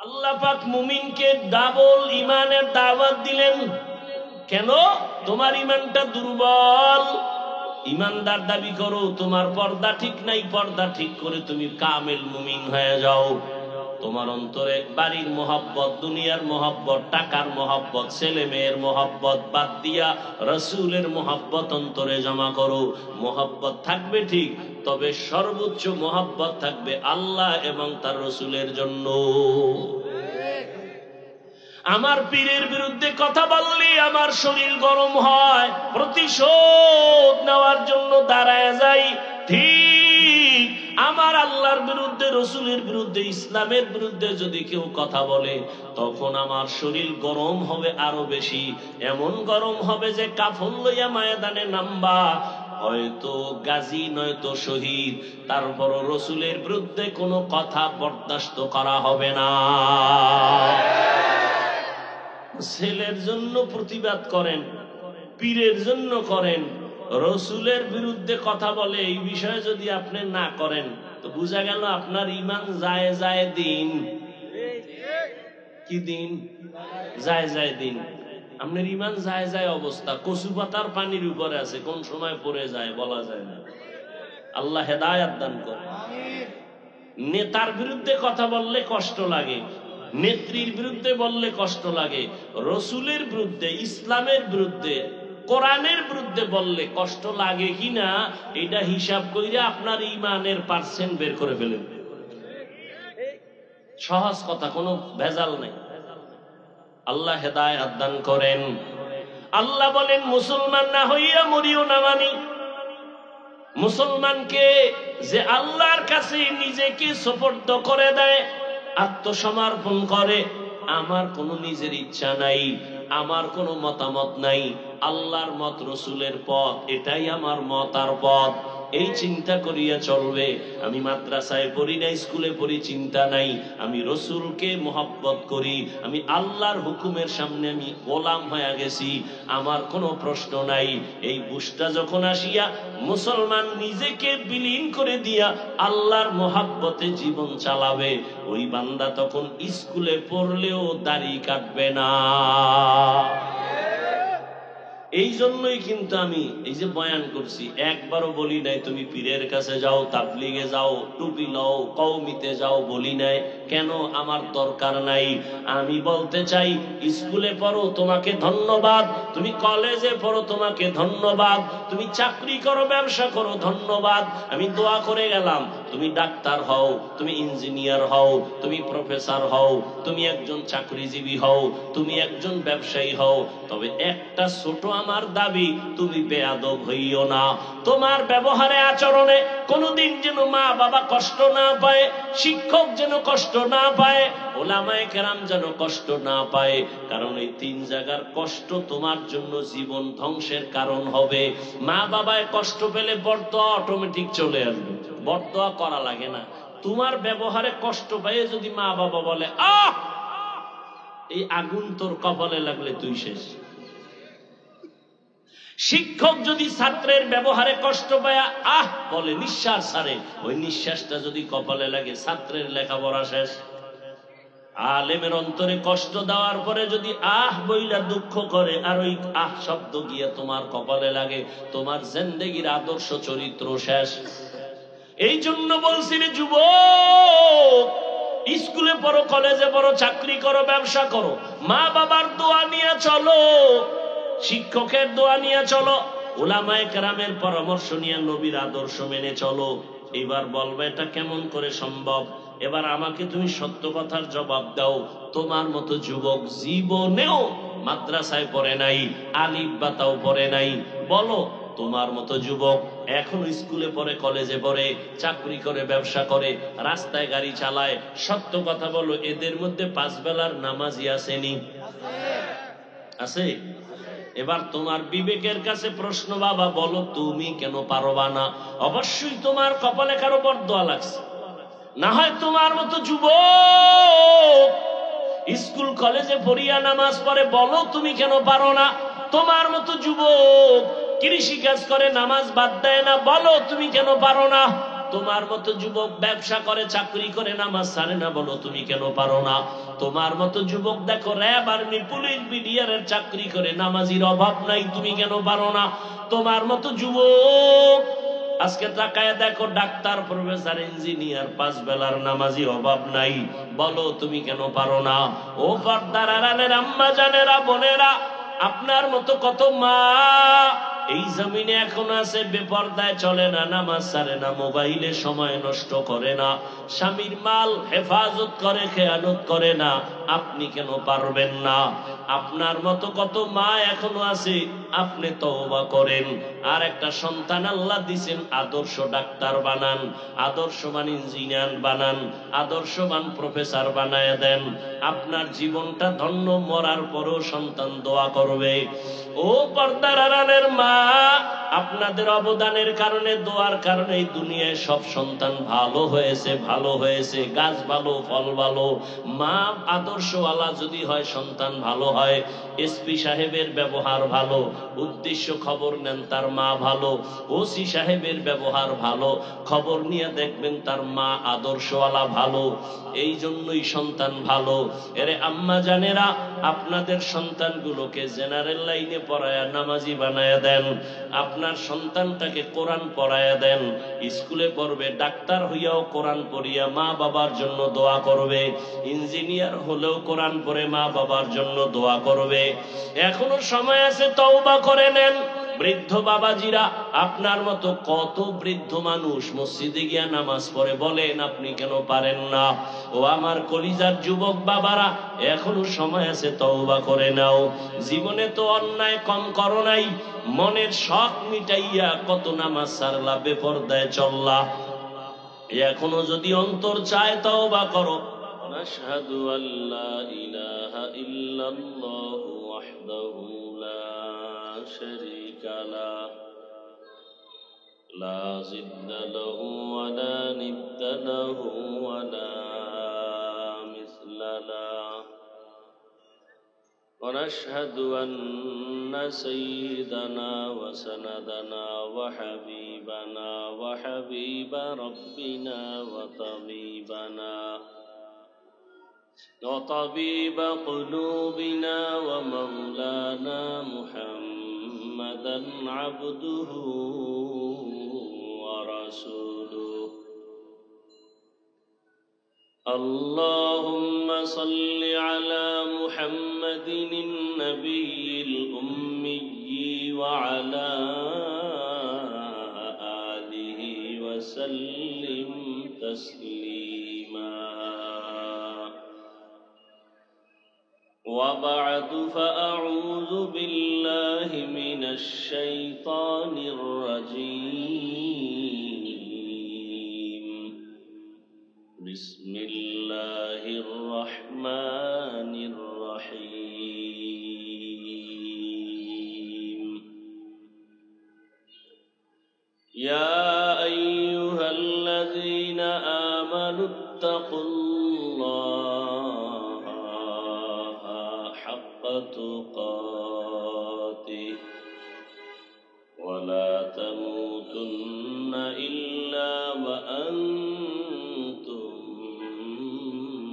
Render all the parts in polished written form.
আল্লাহ পাক মুমিনকে ডাবল ইমানের দাওয়াত দিলেন। কেন? তোমার ইমানটা দুর্বল, ইমানদার দাবি করো, তোমার পর্দা ঠিক নাই, পর্দা ঠিক করে তুমি কামেল মুমিন হয়ে যাও। তোমার অন্তরে বাড়ির মোহাব্বত, দুনিয়ার মোহাব্বত, টাকার মোহাব্বত, ছেলে মেয়ের মোহাব্বত বাদ দিয়া রাসূলের মোহাব্বত অন্তরে জমা করো। মোহাব্বত থাকবে ঠিক, তবে সর্বোচ্চ মোহাব্বত থাকবে আল্লাহ এবং তার রাসূলের জন্য। আমার পীরের বিরুদ্ধে কথা বললে আমার শরীর গরম হয়, প্রতিশোধ নেওয়ার জন্য দাঁড়ায় যাই। ঠিক আমার আল্লাহর বিরুদ্ধে, রসুলের বিরুদ্ধে, ইসলামের বিরুদ্ধে যদি কেউ কথা বলে, তখন আমার শরীর গরম হবে আরো বেশি। এমন গরম হবে যে কাফন লইয়া ময়দানে নামবা, হয়তো গাজী নয়তো শহীদ, তারপর রসুলের বিরুদ্ধে কোনো কথা বরদাস্ত করা হবে না। ছেলের জন্য প্রতিবাদ করেন, পীরের জন্য করেন, রসুলের বিরুদ্ধে কথা বলে এই বিষয়ে যদি আপনি না করেন, তো বোঝা গেল আপনার ইমান যায় যায় দিন। কি দিন? যায় যায় দিন। আপনার ইমান যায় যায় অবস্থা, কচু পাতার পানির উপরে আছে, কোন সময় পড়ে যায় বলা যায় না। আল্লাহ হেদায়েত দান করে। নেতার বিরুদ্ধে কথা বললে কষ্ট লাগে, নেত্রীর বিরুদ্ধে বললে কষ্ট লাগে, রসুলের বিরুদ্ধে, ইসলামের বিরুদ্ধে, কোরআনের বিরুদ্ধে বললে কষ্ট লাগে কিনা এটা হিসাব কইরা আপনার ইমানের পার্সেন্ট বের করে ফেলেন। সহজ কথা, কোনো ভেজাল নেই। আল্লাহ হেদায়েত দান করেন। আল্লাহ বলেন মুসলমান না হইয়া মরিও না। মানি মুসলমানকে যে আল্লাহর কাছে নিজেকে সুপর্দ করে দেয়, আত্মসমর্পণ করে, আমার কোনো নিজের ইচ্ছা নাই, আমার কোনো মতামত নাই, আল্লাহর মত, রসুলের পথ, এটাই আমার মত আর পথ, এই চিন্তা করিয়া চলবে। আমি মাদ্রাসায় পড়ি না, স্কুলে পড়ি, চিন্তা নাই, আমি রসুলকে মহব্বত করি, আমি আল্লাহর হুকুমের সামনে আমি গোলাম হয়ে গেছি, আমার কোনো প্রশ্ন নাই। এই বুঝটা যখন আসিয়া মুসলমান নিজেকে বিলীন করে দিয়া আল্লাহর মহব্বতে জীবন চালাবে, ওই বান্দা তখন স্কুলে পড়লেও দাড়ি কাটবে না। এই জন্যই কিন্তু আমি এই যে বয়ান করছি, একবারও বলি নাই তুমি পীরের কাছে যাও, তাবলিগে যাও, টুপি লও, কওমিতে যাও, বলি নাই। কেন? আমার দরকার নাই। আমি বলতে চাই, স্কুলে পড়ো তোমাকে ধন্যবাদ, তুমি কলেজে পড়ো তোমাকে ধন্যবাদ, তুমি চাকরি করো, ব্যবসা করো, ধন্যবাদ। আমি দোয়া করে গেলাম, তুমি ডাক্তার হও, তুমি ইঞ্জিনিয়ার হও, তুমি প্রফেসর হও, তুমি একজন চাকরিজীবী হও, তুমি একজন ব্যবসায়ী হও, তবে একটা ছোট আমার দাবি, তুমি বেয়াদব হইও না। তোমার ব্যবহারে, আচরণে কোনদিন যেন মা বাবা কষ্ট না পায়, শিক্ষক যেন কষ্ট না পায়, ওলামায়ে কেরাম যেন কষ্ট না পায়। কারণ এই তিন জায়গার কষ্ট তোমার জন্য জীবন ধ্বংসের কারণ হবে। মা বাবায় কষ্ট পেলে বরদোয়া অটোমেটিক চলে আসবে, বরদোয়া করা লাগে না। তোমার ব্যবহারে কষ্ট পেয়ে যদি মা বাবা বলে, আহ এই আগুন তোর কপালে লাগলে তুই শেষ। শিক্ষক যদি ছাত্রের ব্যবহারে কষ্ট পায় আহ বলে, নিঃশ্বাস ছাড়ে, ওই নিঃশ্বাসটা যদি কপালে লাগে, ছাত্রের লেখাপড়া শেষ। আলেমের অন্তরে কষ্ট দেওয়ার পরে যদি আহ বইলা দুঃখ করে, আর ওই আহ শব্দ গিয়ে তোমার কপালে লাগে, তোমার জিন্দেগির আদর্শ চরিত্র শেষ। এই জন্য বলছি রে যুবক, স্কুলে পড়ো, কলেজে পড়ো, চাকরি করো, ব্যবসা করো, মা বাবার দোয়া নিয়ে চলো, শিক্ষকের দোয়া নিয়ে চলো, উলামায়ে কেরামের পরামর্শ নিয়ে নবীর আদর্শ মেনে চলো। এবার বলবে এটা কেমন করে সম্ভব? এবার আমাকে তুমি সত্য কথার জবাব দাও। তোমার মতো যুবক জীবনেও মাদ্রাসায় পড়ে নাই, আলিফ বাতাও পড়ে নাই, বলো তোমার মতো যুবক এখনো স্কুলে পড়ে, কলেজে পড়ে, চাকরি করে, ব্যবসা করে, রাস্তায় গাড়ি চালায়, সত্য কথা বলো, এদের মধ্যে 5 বেলার নামাজি আসেনি? আছে? এবার তোমার বিবেকের কাছে প্রশ্ন, বাবা বলো তুমি কেন পারবা না? অবশ্যই তোমার কপালে কারো বরদোয়া লাগছে, না হয় তোমার মতো যুবক স্কুল কলেজে পড়িয়া নামাজ পড়ে, বলো তুমি কেন পারো না? তোমার মতো যুবক কৃষি কাজ করে, নামাজ বাদ দেয় না, বলো তুমি কেন পারো না? তোমার মতো যুবক ব্যবসা করে, চাকরি করে, নামাজ ছাড়ে না, বলো তুমি কেন পারো না? তোমার মতো যুবক দেখো র্যাব, আর্মি, পুলিশ, বিডিআরের চাকরি করে, নামাজির অভাব নাই, তুমি কেন পারো না? তোমার মতো যুবক আজকে তাকায় দেখো ডাক্তার, প্রফেসর, ইঞ্জিনিয়ার, 5 বেলার নামাজি, অভাব নাই, বলো তুমি কেন পারো না? ও পর্দার আড়ালের আম্মা জানেরা, বোনেরা, আপনার মতো কত মা এই জমিনে এখন আছে, বেপর্দায় চলে না, নামাজ ছাড়ে না, মোবাইলে সময় নষ্ট করে না, স্বামীর মাল হেফাজত করে, খেয়ানত করে না, আপনি কেন পারবেন না? আপনার মতো কত মা এখনো আছে, আপনি তওবা করেন। আর একটা সন্তান আল্লাহ দিছেন, আদর্শ ডাক্তার বানান, আদর্শবান ইঞ্জিনিয়ার বানান, আদর্শবান প্রফেসর বানায় দেন, আপনার জীবনটা ধন্য, মরার পরেও সন্তান দোয়া করবে। ও পর্দার আড়ালের মা, আপনাদের অবদানের কারণে, দোয়ার কারণে এই দুনিয়ায় সব সন্তান ভালো হয়েছে, ভালো হয়েছে, গাছ ভালো, ফল ভালো। মা আদর্শওয়ালা যদি হয়, সন্তান ভালো হয়। এসপি সাহেবের ব্যবহার ভালো, উদ্দেশ্য খবর নেন, তার মা ভালো। ওসি সাহেবের ব্যবহার ভালো, খবর নিয়ে দেখবেন তার মা আদর্শওয়ালা ভালো। এই জন্যই সন্তান ভালো। এরে আম্মা জানেরা, আপনাদের সন্তানগুলোকে জেনারেল লাইনে পড়ায়া নামাজি বানায়া দেন। আপনার সন্তানটাকে কোরআন পড়ায়া দেন, স্কুলে পড়বে, ডাক্তার হইয়াও কোরআন পড়িয়া মা বাবার জন্য দোয়া করবে, ইঞ্জিনিয়ার হলেও কোরআন পড়ে মা বাবার জন্য দোয়া করবে। এখনো সময় আছে, তওবা করে নেন। বৃদ্ধ বাবাজিরা, আপনার মতো কত বৃদ্ধ মানুষ মসজিদে গিয়া নামাজ পড়ে, বলেন আপনি কেন পারেন না? ও আমার কলিজার যুবক বাবারা, এখনো সময় আছে, তওবা করে নাও। জীবনে তো অন্যায় কম করো নাই, মনের শখ মিটাইয়া কত নামাজ সারলা, বেপরদায় চললা। এখনো যদি অন্তর চায়, তওবা করো। নাশহাদু আল্লা ইলাহা ইল্লাল্লাহু ওয়াহদাহু লা শারীকা লাহু লা জিদ্দা লাহু ওয়া লা নিদ্দা লাহু ওয়া লা মিসলা লাহু ওয়া নাশহাদু আন্না সাইয়্যিদানা ওয়া সানাদানা ওয়া হাবিবা রাব্বিনা ওয়া তাবিবানা وطبيب قلوبنا ومولانا محمدا عبده ورسوله اللهم صل على محمد النبي الأمي وعلى آله وسلم تسليما وبعد فأعوذ بالله من الشيطان الرجيم بسم الله الرحمن الرحيم يا أيها الذين آمنوا اتقوا الله حق تقاته ولا تموتن إلا وأنتم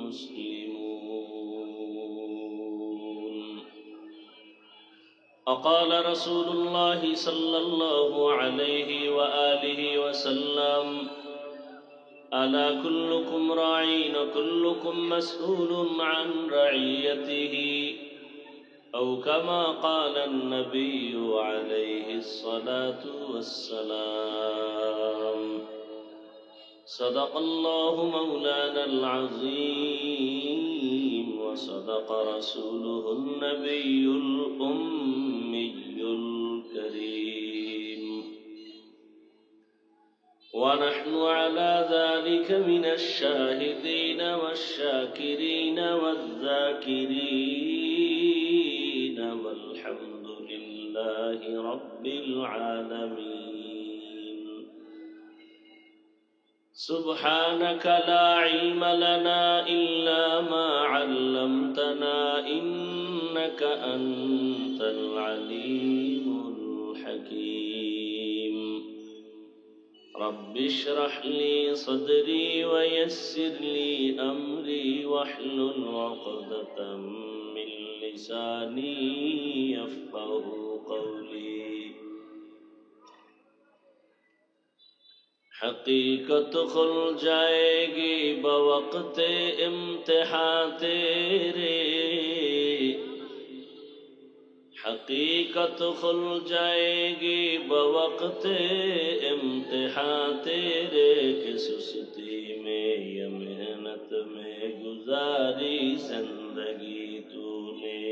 مسلمون وقال رسول الله صلى الله عليه وآله وسلم ألا كلكم راعٍ وكلكم مسؤول عن رعيته أو كما قال النبي عليه الصلاة والسلام صدق الله مولانا العظيم وصدق رسوله النبي الأمي الكريم ونحن على ذلك من الشاهدين والشاكرين والذاكرين والحمد لله رب العالمين سبحانك لا علم لنا إلا ما علمتنا إنك أنت العليم الحكيم رب اشرح لي صدري ويسر لي أمري واحلل عقدة من لساني يفقه قولي حقیقت کھل جائے گی بوقت امتحان تیرے حقیقت کھل جائے گی بوقت امتحان تیرے کہ سستی میں یا محنت میں گزاری زندگی تو نے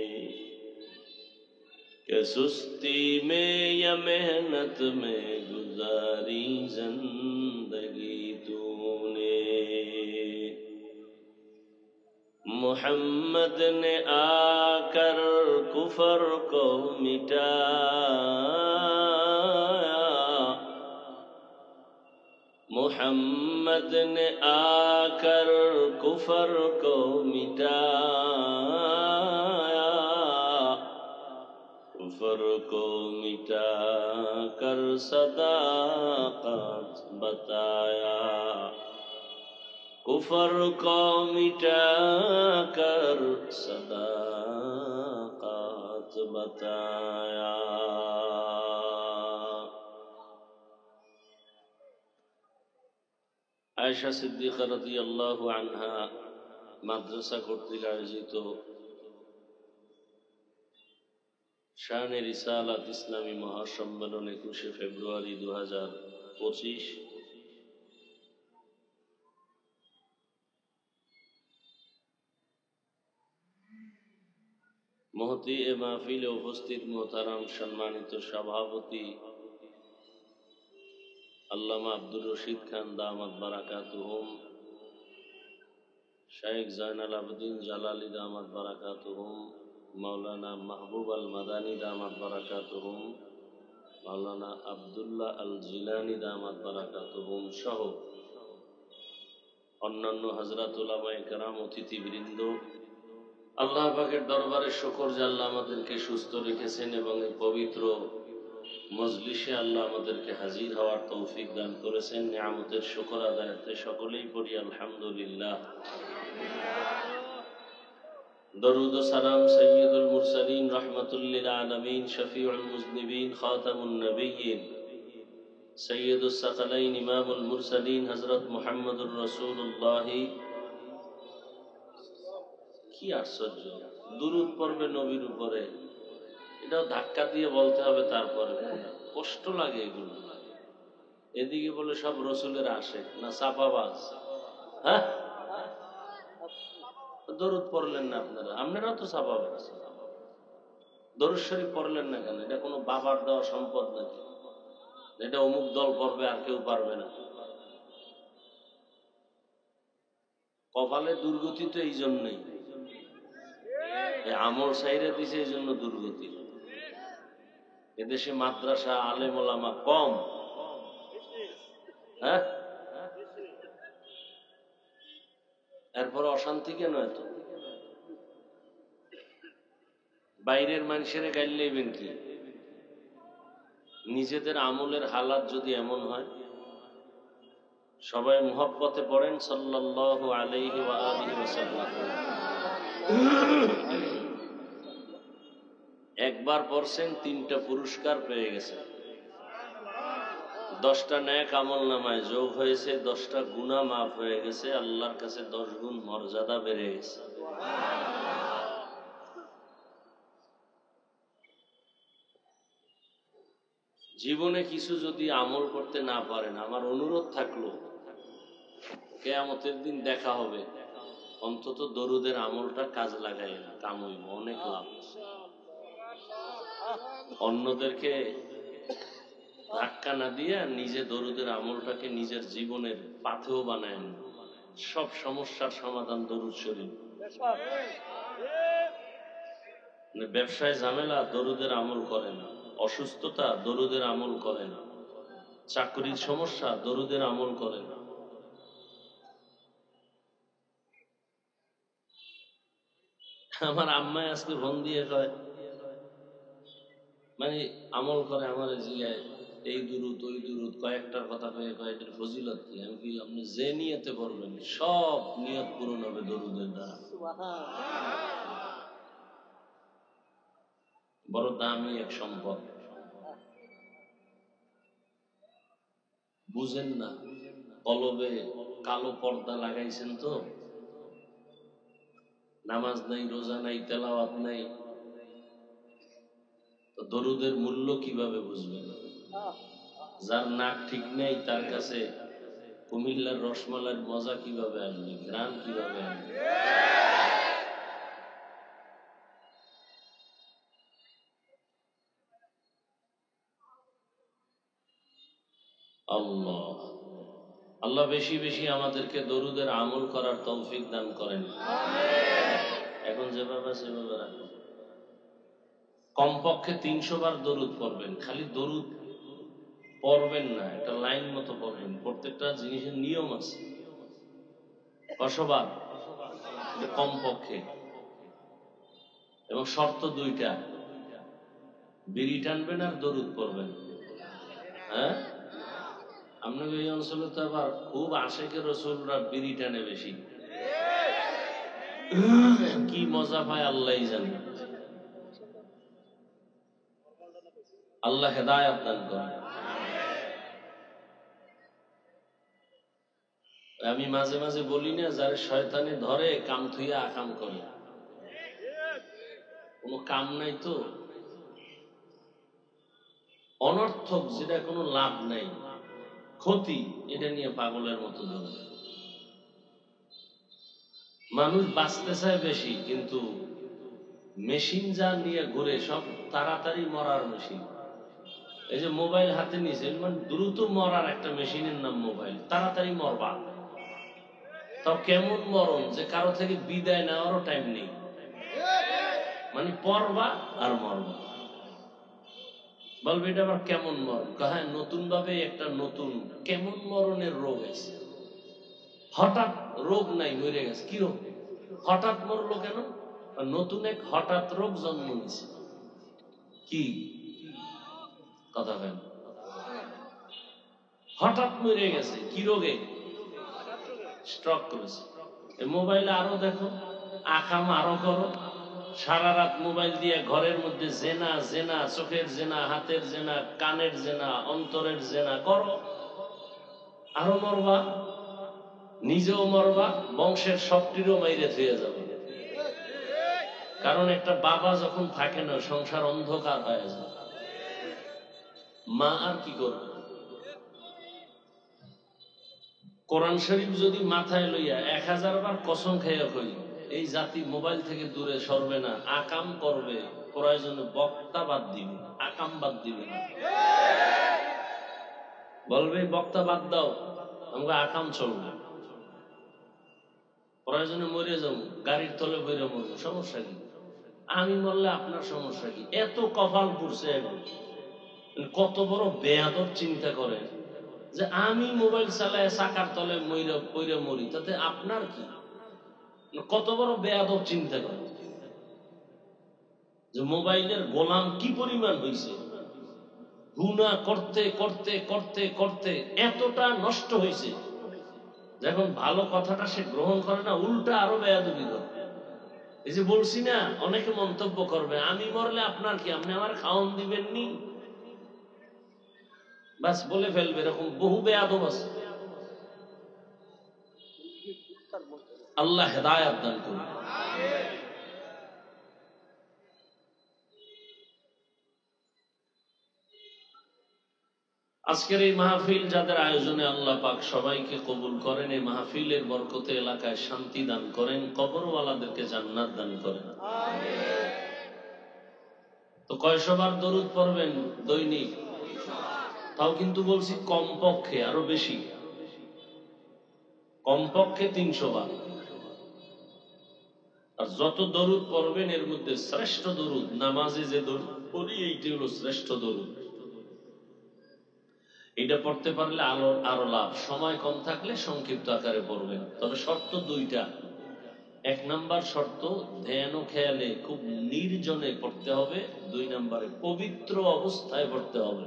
کہ سستی میں یا محنت میں گزاری زندگی تو نے محمد نے آ کر کفر کو مٹایا محمد نے آ کر کفر کو مٹایا کفر کو مٹا کر صداقت بتایا کفر کو مٹا کر صداقت بتایا আয়েশা সিদ্দিকা রাদিয়াল্লাহু আনহা মাদ্রাসা কর্তৃক আয়োজিত শানে রিসালাত ইসলামী মহাসম্মেলন 21 ফেব্রুয়ারি 2025 মহতি এ মাহফিলে উপস্থিত মোহতারাম সম্মানিত সভাপতি আল্লামা আব্দুর রশিদ খান দামাত বারাকাতুহুম শাইখ জাইনাল আবেদিন জালালি দামাত বারাকাতুহুম মাওলানা মাহবুব আল মাদানী দামাত বারাকাতুহুম মাওলানা আব্দুল্লাহ আল জিলানী দামাত বারাকাতুহুম সহ অন্যান্য হযরত উলামায়ে কেরাম অতিথিবৃন্দ আল্লাহ পাকের দরবারে শুকর যে আল্লাহ আমাদেরকে সুস্থ রেখেছেন এবং এই পবিত্র মজলিসে আল্লাহ আমাদেরকে হাজির হওয়ার তৌফিক দান করেছেন নিয়ামতের শুকর আদায়তে সকলেই পড়ি আলহামদুলিল্লাহ দরুদ ও সালাম সাইয়্যিদুল মুরসালিন রাহমাতুল লিল আলামিন শফিউল মুজনিবিন খাতামুন নবিয়্যিন সাইয়্যিদুস সাকালাইন ইমামুল মুরসালিন হযরত মুহাম্মদুর রাসূলুল্লাহ কি আশ্চর্য দুরূদ পড়বে নবীর উপরে এটাও ধাক্কা দিয়ে বলতে হবে তারপরে কষ্ট লাগে এগুলো এদিকে বলে সব রসুলের আশিক না চাপাবাজ হ্যাঁ দরুদ পড়লেন না আপনারাও তো চাপাবাজ দরুদ শরীফ পড়লেন না কেন এটা কোনো বাবার দেওয়া সম্পদ নাকি এটা অমুক দল পড়বে আর কেউ পারবে না কপালে দুর্গতি তো এই জন্যই আমল সাইরে দিছে এই জন্য দুর্গতি এদেশে মাদ্রাসা আলেম ওলামা কম হ্যাঁ এরপর অশান্তি কেন এত বাইরের মানুষের গাইলেইবেন কি নিজেদের আমলের হালাত যদি এমন হয় সবাই মুহাব্বতে পড়েন সাল্লাল্লাহু আলাইহি ওয়া আলিহি ওয়াসাল্লাম একবার পড়ছেন 3টা পুরস্কার পেয়ে গেছেন 10টা নেক আমল নামায় যোগ হয়েছে 10টা গুনাহ মাফ হয়ে গেছে আল্লাহর কাছে 10 গুণ মর্যাদা বেড়ে গেছে জীবনে কিছু যদি আমল করতে না পারেন আমার অনুরোধ থাকলো কিয়ামতের দিন দেখা হবে অন্তত দরুদের আমলটা কাজ লাগাইন কাম হইব অনেক লাভ অন্যদেরকে ধাক্কা না দিয়ে নিজে দরুদের আমলটাকে নিজের জীবনের পাথেও বানায় সব সমস্যার সমাধান দরুদ শরীফ ব্যবসায় ঝামেলা দরুদের আমল করে না অসুস্থতা দরুদের আমল করে না চাকরির সমস্যা দরুদের আমল করে না আমার আম্মায় আজকে ফোন দিয়ে কয় মানে আমল করে আমার জিয়ায় এই দুরুদ ওই দুরুদ কয়েকটার কথা কয়ে কয়েকটার ফজিলত কি? আমি কি আপনি যে নিয়তে পড়বেন সব নিয়ত পূরণ হবে দরুদের দ্বারা। বড় দামি এক সম্পদ, বুঝেন না। কলবে কালো পর্দা লাগাইছেন তো, নামাজ নাই, রোজা নাই, তেলাওয়াত নাই, তো দরুদের মূল্য কিভাবে বুঝবেন? যার নাক ঠিক নেই তার কাছে কুমিল্লার রসমালাইয়ের মজা কিভাবে আসবে, ঘ্রাণ কিভাবে আসবে? আল্লাহ আল্লাহ বেশি বেশি আমাদেরকে দরুদের আমল করার তৌফিক দান করেন। এখন যেভাবে সেভাবে রাখুন। কমপক্ষে 300 বার দরুদ পড়বেন। খালি দরুদ পড়বেন না, একটা লাইন মতো পড়বেন। প্রত্যেকটা জিনিসের নিয়ম আছে। কশবার কমপক্ষে, এবং শর্ত 2টা, বিড়ি টানবেন আর দরুদ পড়বেন। হ্যাঁ, আপনাদের এই অঞ্চলে তো আবার খুব আশেকের রসুলরা বিড়ি টানে বেশি, কি মজা পায় আল্লাহ জানে। আল্লাহ হেদায়েত দান করেন। আমি মাঝে মাঝে বলি না, যারা শয়তানে ধরে কাম থুইয়া আকাম করে, কোনো কাম নাই তো, অনর্থক যেটা কোনো লাভ নাই, ক্ষতি, এটা নিয়ে পাগলের মতো ধরে। মানুষ বাঁচতে চায় বেশি, কিন্তু মেশিন যা নিয়ে ঘুরে সব তাড়াতাড়ি মরার মেশিন। এই যে মোবাইল হাতে নিয়েছে, মানে দ্রুত মরার একটা মেশিনের নাম মোবাইল। তাড়াতাড়ি মরবা, তাও কেমন মরণ যে কারো থেকে বিদায় নেওয়ারও টাইম নেই, মানে পড়বা আর মরবা। বলবে এটা আবার কেমন মরণ? হ্যাঁ, নতুন ভাবে একটা নতুন কেমন মরণের রোগ আছে। হঠাৎ রোগ নাই, মরে গেছে। কি রোগ? হঠাৎ মরলো কেন? নতুন এক হঠাৎ রোগ জন্ম নিছে। কি কথা কেন? হঠাৎ মরে গেছে। কি রোগে? স্ট্রোক করেছে। মোবাইলে আরো দেখো, আকাম আরো করো, সারা রাত মোবাইল দিয়ে ঘরের মধ্যে জেনা জেনা, চোখের জেনা, হাতের জেনা, কানের জেনা, অন্তরের জেনা করো, আরো মরবা, নিজেও মরবা, বংশের সবটিরও মাইরে থুয়ে যাবে। কারণ একটা বাবা যখন থাকে না, সংসার অন্ধকার হয়ে যায়। মা আর কি করবে? কোরআন শরীফ যদি মাথায় লইয়া 1000 বার কসম খাইয়া কই, এই জাতি মোবাইল থেকে দূরে সরবে না, আকাম করবে, প্রয়োজনে বক্তা বাদ দিবে, আকাম বাদ দিবে না। বলবে বক্তা বাদ দাও, আমরা আকাম চলবে, প্রয়োজনে মরে যাবো, গাড়ির তলে বইরে মরবো, সমস্যা কি? আমি মরলে আপনার সমস্যা কি? এত কপাল পুড়ছে। কত বড় বেয়াদব চিন্তা করেন যে আমি মোবাইল চালায় চাকার তলে পইরে মরি, তাতে আপনার কি? কত বড় বেয়াদব চিন্তা করেন যে মোবাইলের গোলাম কি পরিমাণ হয়েছে। গুনাহ করতে করতে করতে করতে এতটা নষ্ট হয়েছে, যখন ভালো কথাটা সে গ্রহণ করে না, উল্টা আরো বেয়াদবি করে। এই যে বলছি না, অনেকে মন্তব্য করবে আমি মরলে আপনার কি, আপনি আমার খাওয়ান দিবেননি, বাস বলে ফেলবে। এরকম বহু বেয়াদব আছে। আল্লাহ হেদায়েত দান করুন। আজকের এই মাহফিল যাদের আয়োজনে আল্লাহ পাক সবাইকে কবুল করেন, এই মাহফিলের বরকতে এলাকায় শান্তি দান করেন, কবরওয়ালাদেরকে জান্নাত দান করেন। তো কয়শবার দরুদ পড়বেন দৈনিক? তাও কিন্তু বলছি কমপক্ষে, আরো বেশি, কমপক্ষে 300 বার। আর যত দরুদ পড়বেন এর মধ্যে শ্রেষ্ঠ দরুদ, নামাজে যে দরুদ পড়ি এইটি হলো শ্রেষ্ঠ দরুদ। এটা পড়তে পারলে আরো লাভ। সময় কম থাকলে সংক্ষিপ্ত আকারে পড়বেন, তবে শর্ত 2টা। 1 নাম্বার শর্ত, ধ্যান ও খেয়ালে খুব নির্জনে পড়তে হবে। 2 নাম্বারে পবিত্র অবস্থায় পড়তে হবে।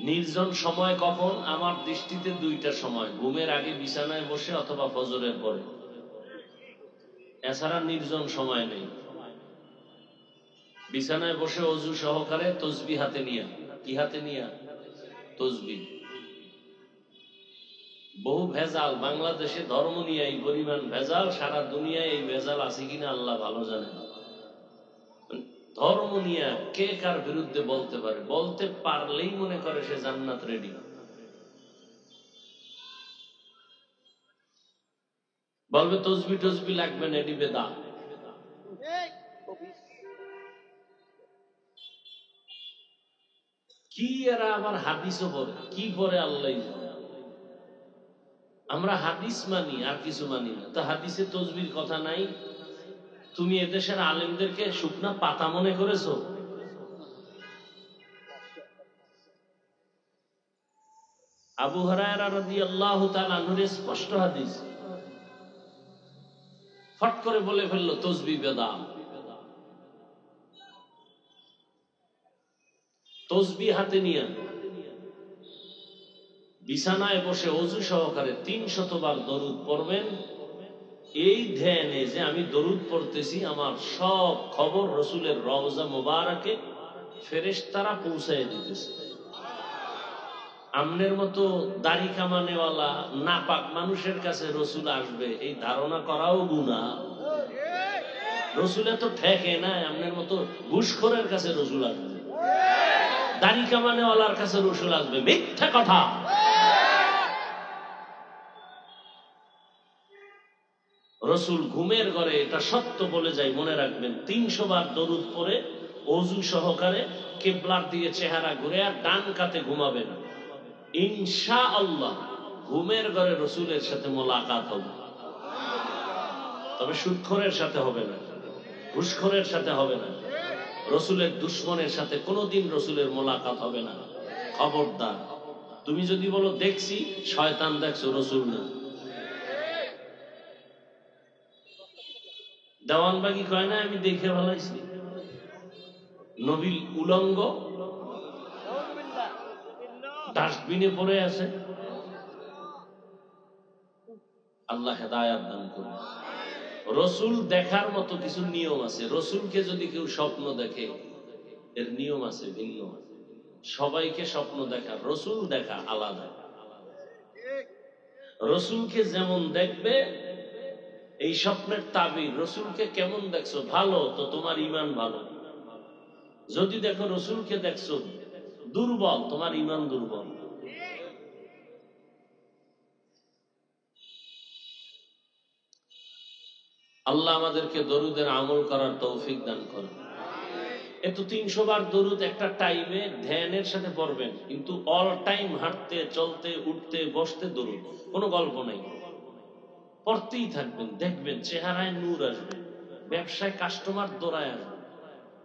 নির্জন সময় কখন? আমার দৃষ্টিতে দুইটা সময়, ঘুমের আগে বিছানায় বসে অথবা ফজরের পরে, এছাড়া নির্জন সময় নেই। বিছানায় বসে অজু সহকারে তসবি হাতে নিয়া, কি হাতে নিয়া? তসবি। বহু ভেজাল বাংলাদেশে, ধর্ম নিয়ে এই পরিমাণ ভেজাল, সারা দুনিয়ায় এই ভেজাল আছে কিনা আল্লাহ ভালো জানে। ধর্ম নিয়ে কে কার বিরুদ্ধে বলতে পারে? বলতে পারলেই মনে করে সে জান্নাত রেডি। বলবে তসবি টসবি লাগবে না, এটি বেদাত। কি এরা আবার হাদিসও বলে, কি পরে আল্লাহ। আমরা হাদিস মানি আর কিছু মানি না। তো হাদিসে তসবির কথা নাই। তুমি এদেশের আলেমদেরকে শুকনা পাতা মনে করেছো? আবু হুরায়রা রাদিয়াল্লাহু তাআলা আনহুর স্পষ্ট হাদিস, ফট করে বলে ফেললো তসবি বেদাত। তসবি হাতে নিয়ে বিছানায় বসে অজু সহকারে 300 বার দরুদ পড়বেন, এই ধ্যানে যে আমি দরুদ পড়তেছি, আমার সব খবর রসুলের রওজা মুবারাকে ফেরেশতারা পৌঁছায় দিতেছে। আমনের মতো দাড়ি কামানেওয়ালা নাপাক মানুষের কাছে রসুল আসবে, এই ধারণা করাও গুনাহ। রসুলে তো ঠেকে না, আমনের মতো ঘুষখোরের কাছে রসুল আসবে, দাড়ি কামানেওয়ালার কাছে রসুল আসবে, মিথ্যা কথা। রসুল ঘুমের ঘরে, এটা সত্য বলে যাই, মনে রাখবেন। 300 বার দরুদ পড়ে অজু সহকারে কিবলার দিকে চেহারা ঘুরে আর ডান কাতে ঘুমাবেন। ইনশাআল্লাহ ঘুমের ঘরে রসুলের সাথে মোলাকাত হবে। তবে সুদখোরের সাথে হবে না, ঘুষখোরের সাথে হবে না, রসুলের দুশ্মনের সাথে কোনোদিন রসুলের মোলাকাত হবে না। খবরদার। তুমি যদি বলো দেখছি, শয়তান দেখছো, রসুল না। দেওয়ানবাগি কয় না আমি দেখে ভালাইছি, নবীর উলঙ্গ ডাস্টবিনে পড়ে আছে। আল্লাহ হেদায়াত দান করুন। রসুল দেখার মতো কিছু নিয়ম আছে। রসুলকে যদি কেউ স্বপ্ন দেখে, এর নিয়ম আছে, ভিন্ন। সবাইকে স্বপ্ন দেখা, রসুল দেখা আলাদা। রসুলকে যেমন দেখবে, এই স্বপ্নের তাবির, রসুলকে কেমন দেখছো, ভালো তো তোমার ঈমান ভালো। যদি দেখো রসুলকে দেখছো দুর্বল, তোমার ঈমান দুর্বল। আল্লাহ আমাদেরকে দরুদের আমল করার তৌফিক দান করেন। এত 300 বার দরুদ একটা টাইমে ধ্যানের সাথে পড়বেন, কিন্তু অল টাইম হাঁটতে চলতে উঠতে বসতে দরুদ, কোনো গল্প নাই। পড়তেই থাকবেন, দেখবেন চেহারায় নূর আসবে, ব্যবসায় কাস্টমার দৌড়ায় আসবে,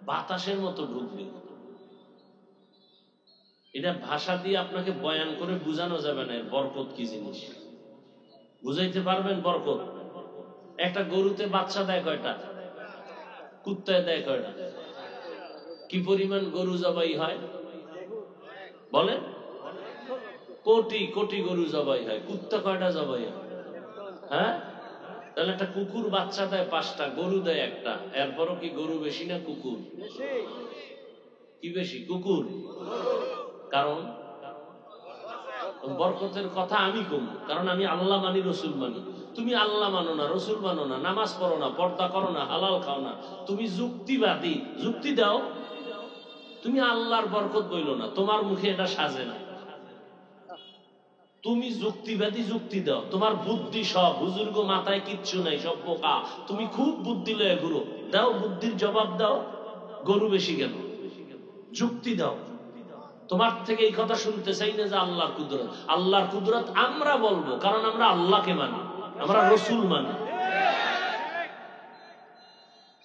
বাতাসের মতো ঢুকবে। এটা ভাষা দিয়ে আপনাকে বয়ান করে বুঝানো যাবে না এর বরকত কি জিনিস। বুঝাইতে পারবেন বরকত? একটা গরুতে বাচ্চা দেয় কয়টা? কুত্তায় দেয় কয়টা? কি পরিমাণ গরু জবাই হয় বলেন? কোটি কোটি গরু জবাই হয়। কুত্তা কয়টা জবাই হয়? হ্যাঁ, তাহলে একটা কুকুর বাচ্চা দেয় 5টা, গরু দেয় একটা। এরপরও কি গরু বেশি না কুকুর? কি বেশি? কুকুর। কারণ বরকতের কথা আমি কম, কারণ আমি আল্লাহ মানি, রসুল মানি। তুমি আল্লাহ মানো না, রসুল মানো না, নামাজ পড়ো না, পর্দা করো না, হালাল খাও না, তুমি যুক্তিবাদী। যুক্তি দাও, তুমি আল্লাহর বরকত বইলো না, তোমার মুখে এটা সাজে না। তুমি যুক্তিবাদী, যুক্তি দাও। তোমার বুদ্ধি সব বুজুর্গ, মাথায় কিচ্ছু নাই, সব বোকা। তুমি খুব বুদ্ধি লয়ে ঘুরো, দাও বুদ্ধির জবাব দাও। গরু বেশি কেন? যুক্তি দাও। তোমার থেকে এই কথা শুনতে চাই না যে আল্লাহর কুদরত। আল্লাহর কুদরত আমরা বলবো, কারণ আমরা আল্লাহকে মানি, আমরা রসুল মানি।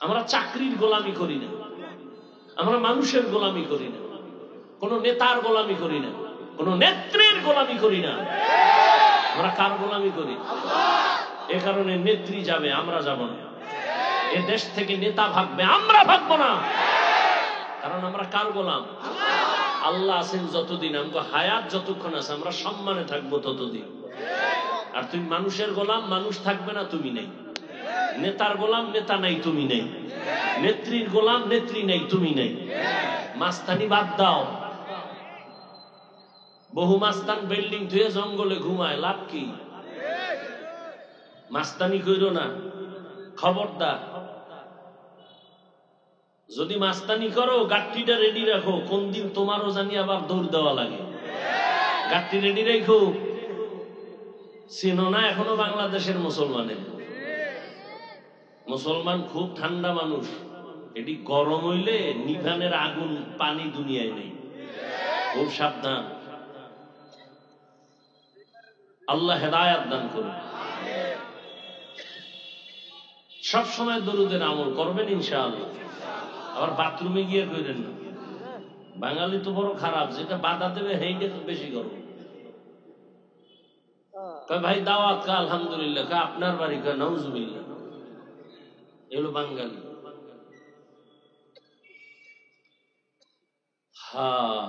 আমরা চাকরির গোলামি করি না, আমরা মানুষের গোলামি করি না, কোন নেতার গোলামি করি না, কোন নেত্রীর গোলামি করি না। আমরা কার গোলামি করি? এ কারণে নেত্রী যাবে, আমরা যাব না। এ দেশ থেকে নেতা ভাগবে, আমরা ভাগবো না। কারণ আমরা কার গোলাম? আল্লাহ আছেন যতদিন, আমাকে হায়াত যতক্ষণ আছে আমরা সম্মানে থাকবো ততদিন। আর তুমি মানুষের গোলাম, মানুষ থাকবে না, তুমি নেই। নেতার গোলাম, নেতা নাই, তুমি নেই। নেত্রীর গোলাম, নেত্রী নেই, তুমি নেই। মাস্তানি বাদ দাও। বহু মাস্তান বিল্ডিং ধুয়ে জঙ্গলে ঘুমায়, লাভ কি? মাস্তানি কইরো না, খবরদার। যদি মাস্তানি করো গাট্টিটা রেডি রাখো, কোন দিন তোমারও জানি আবার দৌড় দেওয়া লাগে। গাট্টি রেডি রাখো। চিনো না এখনো বাংলাদেশের মুসলমানের? মুসলমান খুব ঠান্ডা মানুষ, এটি গরম হইলে নিভানের আগুন পানি দুনিয়ায় নেই, খুব সাবধান। আল্লাহ হেদায়াত দান করুন। সব সময় দরুদের আমল করবেন ইনশাআল্লাহ। আবার বাথরুমে গিয়ে কইরেন না। বাঙালি তো বড় খারাপ, যেটা বাধা দেবে হেইটা তো বেশি করো। ভাই দাওয়াত কা আলহামদুলিল্লাহ, কা আপনার বাড়ি, কা নাউজুবিল্লাহ। এগুলো বাঙালি। হ্যাঁ,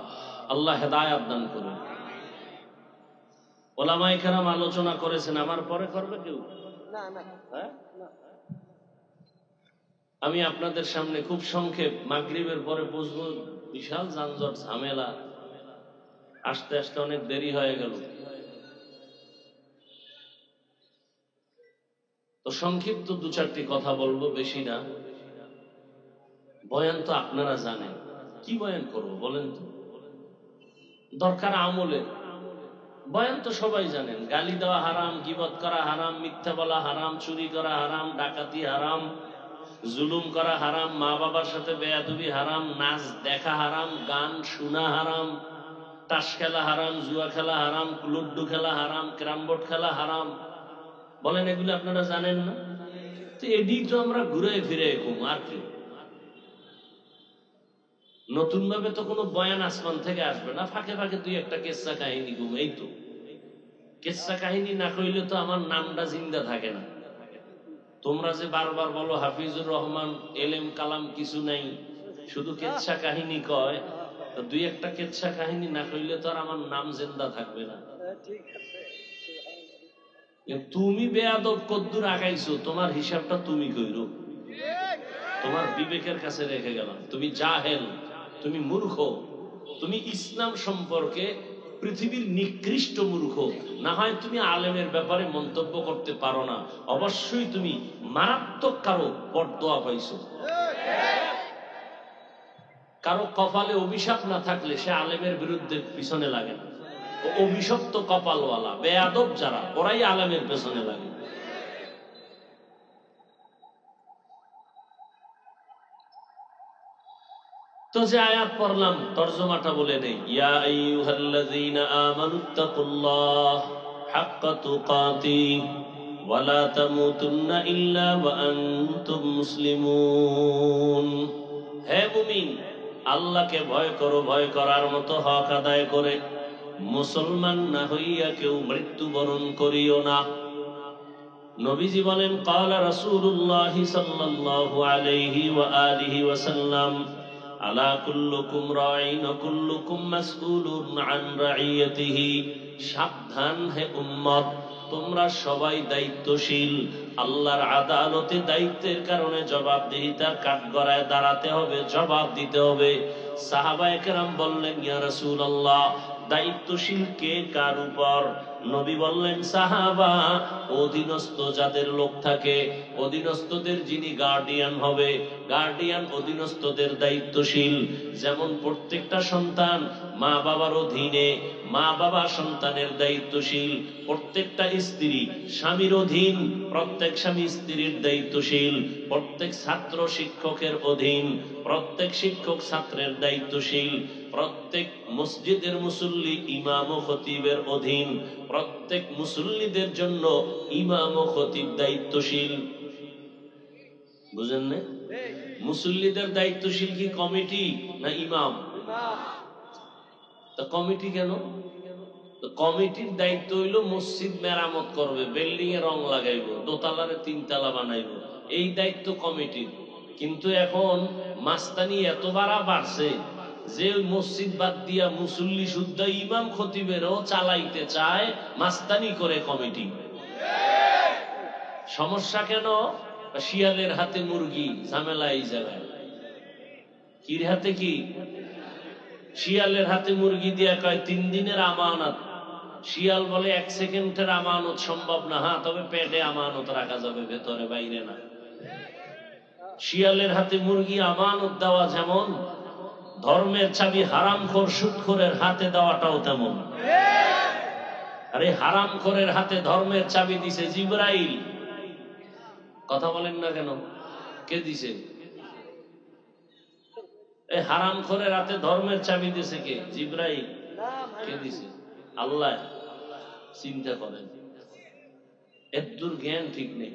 আল্লাহ হেদায়াত দান করুন। ওলামায়ে কেরাম আলোচনা করেছেন, আমার পরে করবে কেউ? হ্যাঁ, আমি আপনাদের সামনে খুব সংক্ষেপ, মাগরিবের পরে বসবো, বিশাল যানজট ঝামেলা, আসতে আসতে অনেক দেরি হয়ে গেল। তো সংক্ষিপ্ত দু চারটি কথা বলবো, বেশি না। বয়ান তো আপনারা জানেন, কি বয়ান করবো বলেন তো? দরকার আমলে। বয়ান তো সবাই জানেন, গালি দেওয়া হারাম, গীবত করা হারাম, মিথ্যা বলা হারাম, চুরি করা হারাম, ডাকাতি হারাম, জুলুম করা হারাম, মা বাবার সাথে বেয়াদবি হারাম, নাচ দেখা হারাম, গান শোনা হারাম, তাস খেলা হারাম, জুয়া খেলা হারাম, লুড্ডু খেলা হারাম, ক্যারাম বোর্ড খেলা হারাম। বলেন এগুলো আপনারা জানেন না? তো এডি তো আমরা ঘুরে ফিরে এরকম, আর কি নতুন ভাবে তো কোনো বয়ান আসমান থেকে আসবে না, ফাঁকে ফাঁকে দুই একটা কেচ্ছা কাহিনী ঘুম। এই তো কেচ্ছা কাহিনী না কইলে তো আমার নামটা জিন্দা থাকে না। তোমরা যে বারবার বলো হাফিজুর রহমান এলেম কালাম কিছু নাই, শুধু কেচ্ছা কাহিনী কয়, তো দুই একটা কেচ্ছা কাহিনী না কইলে তো আর আমার নাম জিন্দা থাকবে না। তুমি বেয়াদব কদ্দুর আগাইছো, তোমার হিসাবটা তুমি কইরো, তোমার বিবেকের কাছে রেখে গেলাম। তুমি জাহেল, তুমি মূর্খ, তুমি ইসলাম সম্পর্কে পৃথিবীর নিকৃষ্ট মূর্খ। না হয় তুমি আলেমের ব্যাপারে মন্তব্য করতে পারো না, অবশ্যই তুমি মারাত্মক কারো বদদোয়া পাইছো। কারো কপালে অভিশাপ না থাকলে সে আলেমের বিরুদ্ধে পিছনে লাগে না। অভিশপ্ত কপালওয়ালা বেয়াদব যারা, ওরাই আলেমের পেছনে লাগে। তো যে আয়াত পড়লাম তরজমাটা বলে নেই। ইয়া আইয়ুহাল্লাযীনা আমানুত্তাকুল্লাহ হাক্কা তুকাতিহি ওয়া লা তামুতুন্না ইল্লা ওয়া আনতুম মুসলিমুন। হে মুমিন, আল্লাহকে ভয় করো, ভয় করার মতো হক আদায় করে। মুসলমান না হইয়া কেউ মৃত্যুবরণ করিও না। নবীজি বলেন, ক্বালা রাসূলুল্লাহ সাল্লাল্লাহু আলাইহি ওয়া আলিহি ওয়াসাল্লাম, আলা কুল্লুকুম রাঈন ওয়া কুল্লুকুম মাসউলুন আন রাইয়াতিহি। সাবধান হে উম্মত, তোমরা সবাই দায়িত্বশীল। আল্লাহর আদালতে দায়িত্বের কারণে জবাবদিহিতার কাঠগড়ায় দাঁড়াতে হবে, জবাব দিতে হবে। সাহাবায়ে কেরাম বললেন, ইয়া রাসূলুল্লাহ, দায়িত্বশীল কে কার উপর? নবী বললেন, সাহাবা, অধীনস্থ যাদের লোক থাকে, অধীনস্থদের যিনি গার্ডিয়ান হবে, গার্ডিয়ান অধীনস্থদের দায়িত্বশীল। যেমন প্রত্যেকটা সন্তান মা বাবার অধীনে, মা বাবা সন্তানের দায়িত্বশীল। প্রত্যেকটা স্ত্রী স্বামীর অধীন, প্রত্যেক স্বামী স্ত্রীর দায়িত্বশীল। প্রত্যেক ছাত্র শিক্ষকের অধীন, প্রত্যেক শিক্ষক ছাত্রের দায়িত্বশীল। প্রত্যেক মসজিদের মুসল্লি ইমাম ও খতিবের অধীন। প্রত্যেক মুসল্লিদের জন্য ইমাম ও খতিব দায়িত্বশীল। বুঝেন না? মুসল্লিদের দায়িত্বশীল কি কমিটি না ইমাম? তা কমিটি কেন? কমিটির দায়িত্ব হইল মসজিদ মেরামত করবে, বিল্ডিং এ রং লাগাইব, দোতলারে তিনতলা বানাইব, এই দায়িত্ব কমিটির। কিন্তু এখন মাস্তানি এত বাড়ছে যে মসজিদ বাদ দিয়া মুসল্লি শুদ্ধ ইমাম খতিবেরও চালাইতে চায় মাস্তানি করে কমিটি। সমস্যা কেন? শিয়ালের হাতে মুরগি, ঝামেলা এই জায়গায়। কির হাতে কি? শিয়ালের হাতে মুরগি দিয়া কয় 3 দিনের আমানত। শিয়াল বলে 1 সেকেন্ডের আমানত সম্ভব না। হ্যাঁ, তবে পেটে আমানত রাখা যাবে, ভেতরে বাইরে না। শিয়ালের হাতে মুরগি আমানত দেওয়া যেমন, ধর্মের চাবি হারামখোর সুদখোরের হাতে দেওয়াটাও তেমন। আরে হারামখোরের হাতে ধর্মের চাবি দিছে জিবরাইল। কথা বলেন না কেন? কে দিছে? এই হারামখোরের হাতে ধর্মের চাবি দিছে কে? জিবরাইল। কে দিছে? আল্লাহ। চিন্তা করেন, এদ্দুর জ্ঞান ঠিক নেই।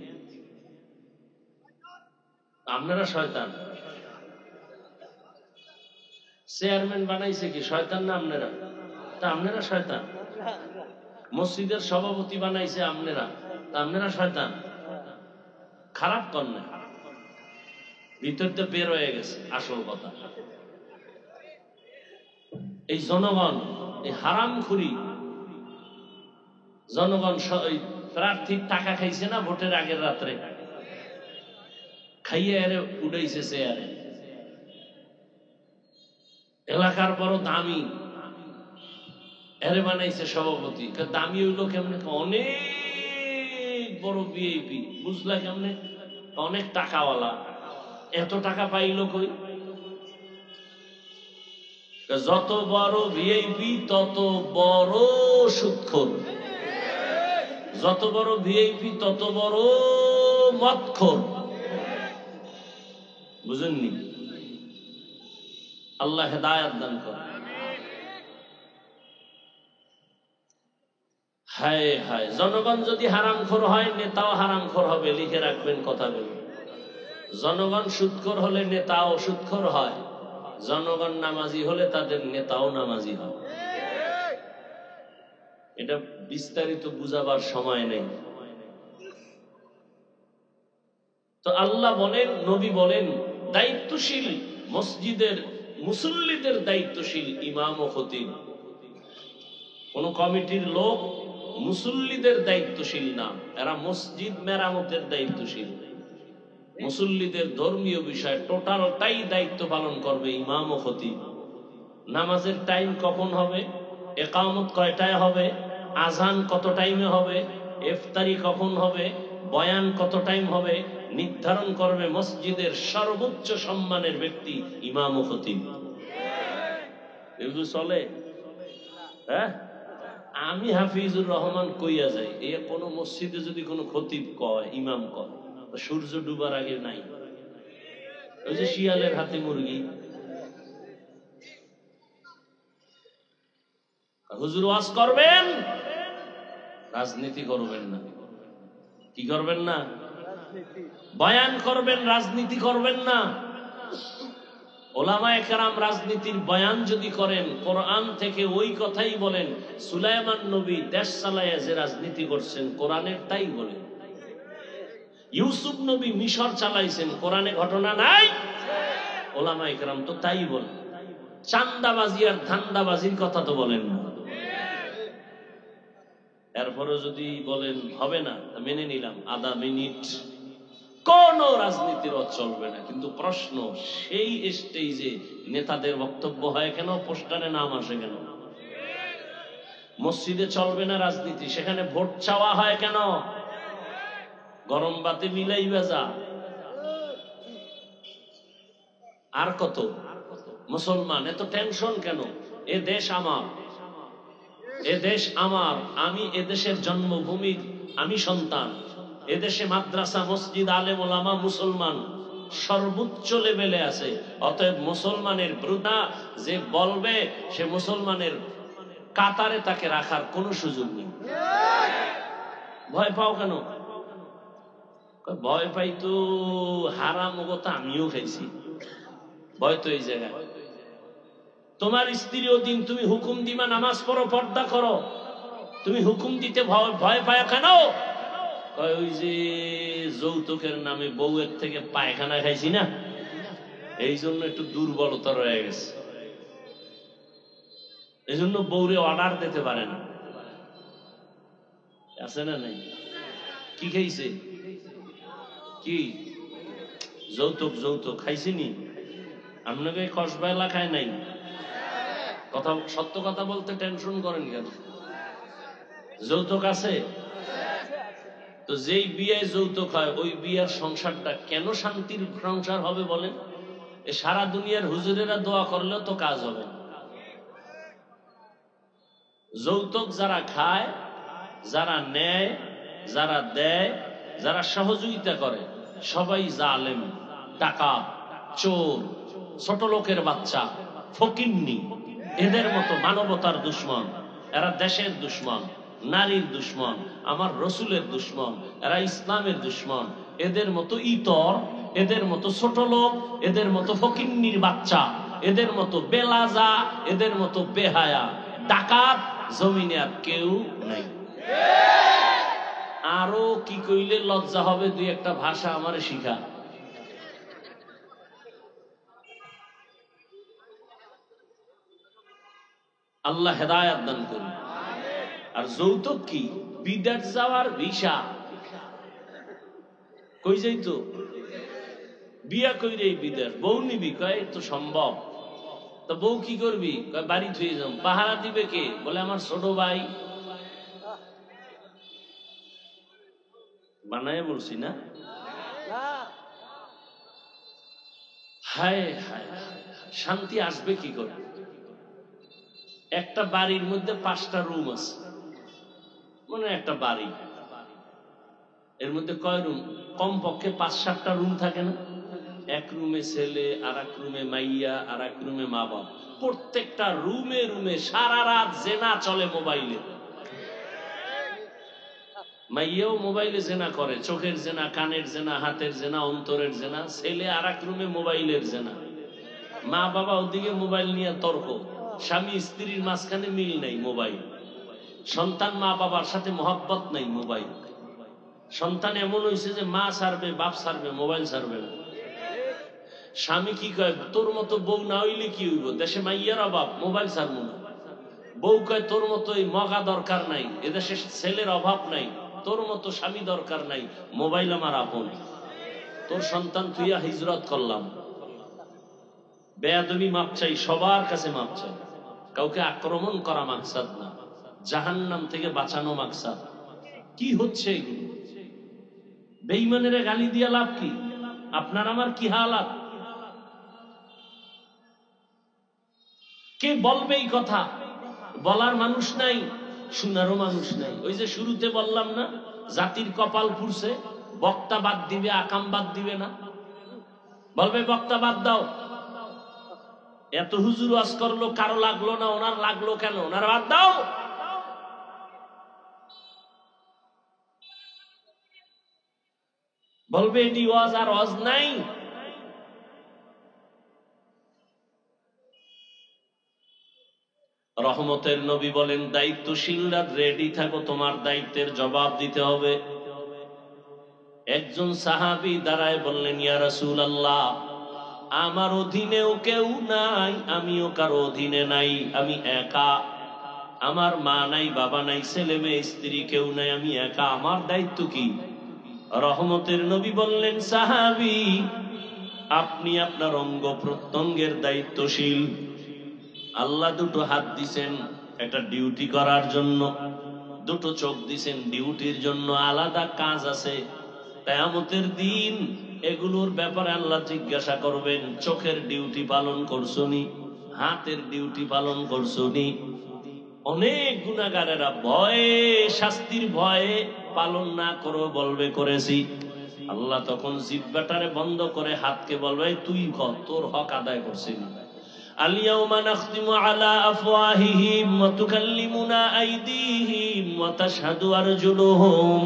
আপনারা শয়তান। চেয়ারম্যান বানাইছে কি শয়তান না আপনারা? তা আপনারা শয়তান। মসজিদের সভাপতি বানাইছে আপনারা, তা আপনারা শয়তান। খারাপ কর না, ভিতর তো বের হয়ে গেছে আসল কথা। এই জনগণ, এই হারামখুরি জনগণ প্রার্থীর টাকা খাইছে না ভোটের আগের রাত্রে, খাইয়ে এরে উড়াইছে চেয়ারে। এলাকার বড় দামি, এরে বানাইছে সভাপতি। দামি হইলো কেমনে? অনেক বড় ভিআইপি। বুঝলা কেমনে? অনেক টাকাওয়ালা। এত টাকা পাইলো কই? যত বড় ভিআইপি তত বড় সুদখোর, যত বড় ভিআইপি তত বড় মদখোর। বুঝেননি? আল্লাহ হেদায়েত দান করে। হায় হায়, জনগণ যদি হারামখোর হয় নেতাও হারামখোর হবে, লিখে রাখবেন কথাগুলো। জনগণ সুদখোর হলে নেতাও সুদখোর হয়, জনগণ নামাজি হলে তাদের নেতাও নামাজি হয়। এটা বিস্তারিত বুঝাবার সময় নেই। তো আল্লাহ বলেন, নবী বলেন, দায়িত্বশীল মসজিদের মুসল্লিদের দায়িত্বশীল ইমাম ও খতিব। কোন কমিটির লোক মুসল্লিদের দায়িত্বশীল না, এরা মসজিদ মেরামতের দায়িত্বশীল। মুসল্লিদের ধর্মীয় বিষয় টোটালটাই দায়িত্ব পালন করবে ইমাম ও খতিব। নামাজের টাইম কখন হবে, একামত কয়টায় হবে, আজান কত টাইমে হবে, ইফতারি কখন হবে, বয়ান কত টাইম হবে, নির্ধারণ করবে মসজিদের সর্বোচ্চ সম্মানের ব্যক্তি ইমাম ও খতিব। এগুলো চলে? হ্যাঁ, আমি হাফিজুর রহমান কইয়া যাই, এ কোন মসজিদে যদি কোনো খতিব কয়, ইমাম কয়, সূর্য ডুবার আগে নাই। ওই যে শিয়ালের হাতে মুরগি। হুজুর ওয়াজ করবেন, রাজনীতি করবেন না। কি করবেন না? বয়ান করবেন, রাজনীতি করবেন না। ওলামায়ে কেরাম রাজনীতির বয়ান যদি করেন, কোরআন থেকে ওই কথাই বলেন। সুলাইমান নবী দেশ চালায়া যে রাজনীতি করছেন, কোরআনের তাই বলেন। ইউসুফ নবী মিশর চালাইছেন, কোরআনে ঘটনা নাই? ওলামায়ে কেরাম তো তাই বলেন। চান্দাবাজি আর ধান্দাবাজির কথা তো বলেন না। এরপরও যদি বলেন হবে না, মেনে নিলাম, আধা মিনিট কোন রাজনীতির চলবে না। কিন্তু প্রশ্ন, সেই স্টেজে নেতাদের বক্তব্য হয় কেন? পোস্টারে নাম আসে কেন? মসজিদে চলবে না রাজনীতি, সেখানে ভোট চাওয়া হয় কেন? গরম বাতি মিলাই বেজা। আর কত মুসলমান এত টেনশন কেন? এ দেশ আমার, এ দেশ আমার, আমি এদেশের জন্মভূমির আমি সন্তান। এদেশে মাদ্রাসা, মসজিদ, আলেম ওলামা, মুসলমান সর্বোচ্চ লেভেলে আছে। অতএব মুসলমানের ব্রুদা যে বলবে, সে মুসলমানের কাতারে তাকে রাখার কোনো সুযোগ নেই। ভয় পাও কেন? ভয় পাই তো হারাম কথা আমিও খাইছি। ভয় তো এই জায়গায়, তোমার স্ত্রীও দিন তুমি হুকুম দিবা নামাজ পড়ো, পর্দা করো, তুমি হুকুম দিতে ভয় পায় কেন? ওই যে যৌতুকের নামে বউয়ের থেকে পায়খানা খাইছি না, এই জন্য একটু দুর্বলতা রয়ে গেছে। এজন্য বউরে অর্ডার দিতে পারে না। আছে না নাই? কি খাইছে? কি যৌতুক? যৌতুক খাইছিনি? আপনাকে কসবা এলাকায় নাই? কথা সত্য কথা বলতে টেনশন করেন কেন? যৌতুক আছে তো। যেই বিয়ে যৌতুক হয় ওই বিয়ের সংসারটা কেন শান্তির সংসার হবে বলেন? এ সারা দুনিয়ার হুজুরেরা দোয়া করলেও তো কাজ হবে না। যৌতুক যারা খায়, যারা নেয়, যারা দেয়, যারা সহযোগিতা করে, সবাই জালেম, ডাকাত, চোর, ছোট লোকের বাচ্চা, ফকিন্নি। এদের মতো মানবতার দুশ্মন। এরা দেশের দুশ্মন, নারীর দুশ্মন, আমার রসুলের দুশ্মন, এরা ইসলামের দুশ্মন। এদের মতো ইতর, এদের মতো ছোট লোক, এদের মতো ফকিন্নির বাচ্চা, এদের মতো বেলাজা, এদের মতো বেহায়া ডাকাত জমিনে আর কেউ নাই। আরো কি কইলে লজ্জা হবে? দুই একটা ভাষা আমারে শিখা। আল্লাহ হেদায়াত দান করুন। আর যৌতুক কি? বিদেশ যাওয়ার ভিসা। কই যাইতো? বিয়া কইরে বিদেশ। বউ নিবি? কয় তো সম্ভব। তো বউ কি করবি? কয় বাড়ি থুয়ে যাম। পাহারা দিবে কে? বলে আমার ছোট ভাই। বানায় বলছি না? হায় হায়, শান্তি আসবে কি করে? একটা বাড়ির মধ্যে 5টা রুম আছে, মানে একটা বাড়ি, এর মধ্যে কয় রুম? কমপক্ষে 5-7টা রুম থাকে না? এক রুমে ছেলে, আর এক রুমে মাইয়া, আর এক রুমে মা বাবা। প্রত্যেকটা রুমে রুমে সারা রাত জেনা চলে মোবাইলে। মাইয়াও মোবাইলে জেনা করে, চোখের জেনা, কানের জেনা, হাতের জেনা, অন্তরের জেনা। ছেলে আর এক রুমে মোবাইলের জেনা। মা বাবা ওদিকে মোবাইল নিয়ে তর্ক। স্বামী স্ত্রীর মাঝখানে মিল নাই, মোবাইল। সন্তান মা বাবার সাথে মহব্বত নাই, মোবাইল। সন্তান এমন হয়েছে যে মা ছাড়বে, বাপ ছাড়বে, মোবাইল ছাড়বে না। স্বামী কি কয়? তোর মতো বউ না হইলে কি হইব? দেশে মাইয়ার অভাব, মোবাইল ছাড়বো না। বউ কয় তোর মতো এই মগা দরকার নাই, এদেশে ছেলের অভাব নাই, তোর মতো স্বামী দরকার নাই, মোবাইল আমার আপন। তোর সন্তান তুইয়া হিজরত করলাম। বেয়াদবি মাপ চাই, সবার কাছে মাপ চাই। কাউকে আক্রমণ করা মাকসাদ না, জাহান্নাম থেকে বাঁচানো মাকসাদ। কি হচ্ছে এগুলো? বেঈমানেরা গালি দিয়া লাভ কি? আপনার আমার কি হালাত? কে বলবে এই কথা? বলার মানুষ নাই, শোনারও মানুষ নাই। ওই যে শুরুতে বললাম না, জাতির কপাল পুড়ছে। বক্তা বাদ দিবে, আকাম বাদ দিবে না। বলবে বক্তা বাদ দাও। এত হুজুর ওয়াজ করলো, কারো লাগলো না, ওনার লাগলো কেন? ওনার বাদ দাও। বলবে এটি ওয়াজ আর ওয়াজ নাই। রহমতের নবী বলেন, দায়িত্বশীলরা রেডি থাকো, তোমার দায়িত্বের জবাব দিতে হবে। একজন সাহাবী দাঁড়ায় বললেন, ইয়া রাসূলুল্লাহ, আমার অধীনেও কেউ নাই, আমিও কারো অধীনে নাই, আমি একা। আমার মা নাই, বাবা নাই, ছেলে মেয়ে স্ত্রী কেউ নাই, আমি একা। আমার দায়িত্ব কি? রহমতের নবী বললেন, সাহাবী, আপনি আপনার অঙ্গ প্রত্যঙ্গের দায়িত্বশীল। আল্লাহ দুটো হাত দিছেন একটা ডিউটি করার জন্য, দুটো চোখ দিছেন ডিউটির জন্য। আলাদা কাজ আছে। কিয়ামতের দিন এগুলোর ব্যাপারে আল্লাহ জিজ্ঞাসা করবেন, চোখের ডিউটি পালন করছনি? হাতের ডিউটি পালন করছনি? অনেক গুনাহগারেরা ভয়ে, শাস্তির ভয়ে পালন না করো, বলবে করেছি। আল্লাহ তখন জিহ্বাটারে বন্ধ করে হাতকে বলবে, তুই তোর হক আদায় করছিস। আল-ইয়াওমা নাখতিমু আলা আফওয়াহিহিম ওয়া তুকাল্লিমুনা আইদিহিম ওয়া তাশহাদু আরজুলুহুম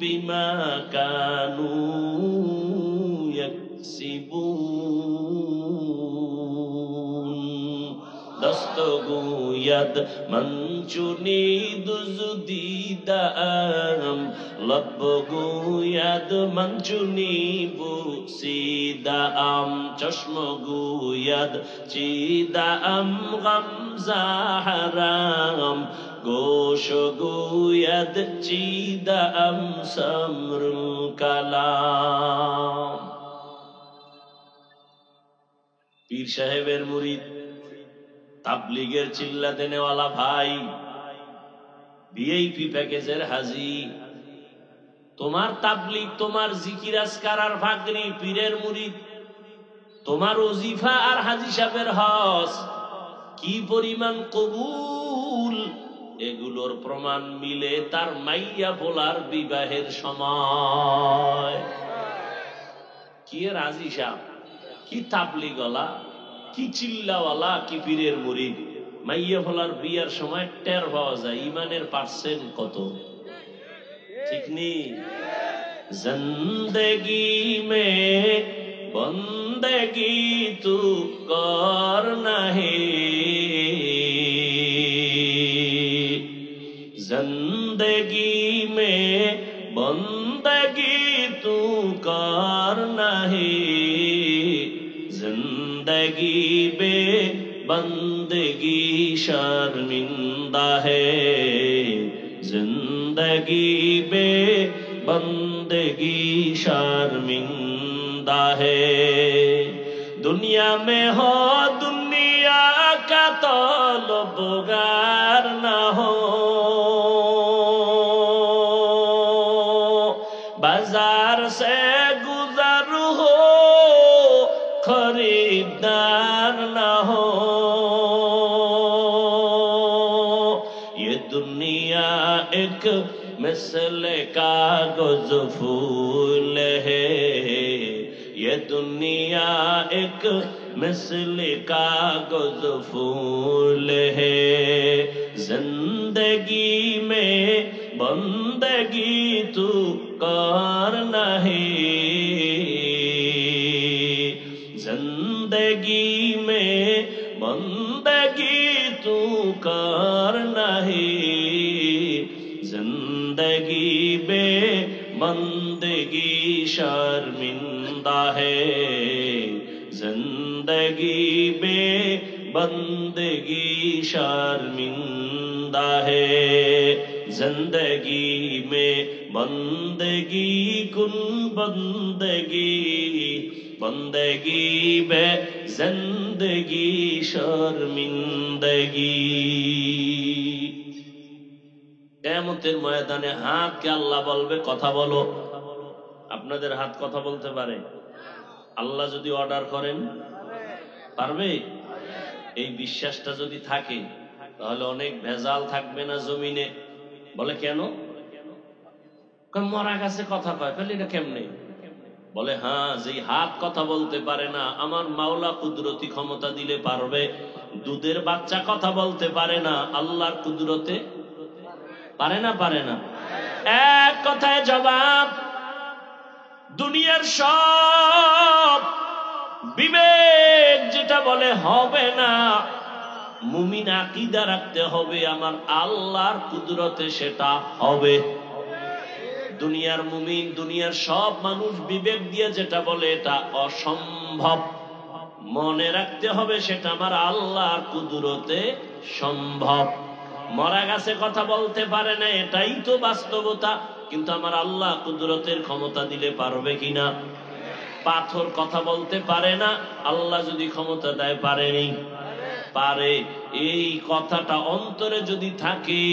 বিমা কানু ইয়াকসিবুন। দস্তগোয়াদ মঞ্চুনি দুজদিদাম লব্বগুয়াদ মঞ্চুনিবু সিদাম চশমগুয়াদ চিদাম গামজাহারাম গোশগুয়াদ চিদাম সমরুল কালাম। পীর সাহেবের মুরিদ, তাবলীগের চিল্লাতে নেওয়ালা ভাই, ভিআইপি প্যাকেজের হাজি, তোমার তাবলীগ, তোমার জিকির আজকার আর ফাকরি, পীরের মুরিদ, তোমার ওজিফা আর হাজি সাহেবের হজ কি পরিমাণ কবুল, এগুলোর প্রমাণ মিলে তার মাইয়া পোলার বিবাহের সময়। কি রাজি সাহেব, কি তাবলীগওয়ালা, কি চিল্লাওয়ালা, কি পীরের মুরিদ, মাইয়া পোলার বিয়ার সময় টের পাওয়া যায় ইমানের পার্সেন্ট কত। ঠিক নেই? জিন্দেগি মে বন্দেগি তু করনা হে, जिंदगी में बंदगी तू करना है, जिंदगी बे बंदगी शर्मिंदा है, जिंदगी बे बंदगी शर्मिंदा है। दुनिया में हो दुनिया का तलबगार ना हो, बाजार से गुजर हो खरीदार ना हो। ये दुनिया एक मिसल कागज फूल है, ये दुनिया एक मिसल कागज फूल है, जिंदगी में बंदगी तू करना है, जिंदगी में बंदगी तू करना है, जिंदगी में बंदगी शर्मिंदा है, जिंदगी में बंदगी शर्मिंदा है, जिंदगी में बंदगी कुन बंदगी, बंदगी बे जिंदगी शर्मिंदगी। কিয়ামতের ময়দানে হাতকে আল্লাহ বলবে কথা বলো। আপনাদের হাত কথা বলতে পারে? আল্লাহ যদি অর্ডার করেন পারবে? এই বিশ্বাসটা যদি থাকে তাহলে অনেক ভেজাল থাকবে না জমিনে। বলে কেন? মরা গাছে কথা কয়, ফেলে এটা কেমনে? বলে হ্যাঁ, যে হাত কথা বলতে পারে না, আমার মাওলা কুদরতি ক্ষমতা দিলে পারবে। দুধের বাচ্চা কথা বলতে পারে না, আল্লাহর কুদরতে পারে না? পারে না? এক কথায় জবাব, দুনিয়ার সব বিবেক যেটা বলে হবে না, মুমিন আকীদা রাখতে হবে আমার আল্লাহর কুদরতে সেটা হবে। দুনিয়ার মুমিন, দুনিয়ার সব মানুষ বিবেক দিয়ে যেটা বলে এটা অসম্ভব, মনে রাখতে হবে সেটা আমার আল্লাহর কুদরতে সম্ভব। মরা গাছে কথা বলতে পারে না, এটাই তো বাস্তবতা, কিন্তু আমার আল্লাহ কুদরতের ক্ষমতা দিলে পারবে কিনা? পাথর কথা বলতে পারে না, আল্লাহ যদি ক্ষমতা দেয় পারেনি? পারে। এই কথাটা অন্তরে যদি থাকে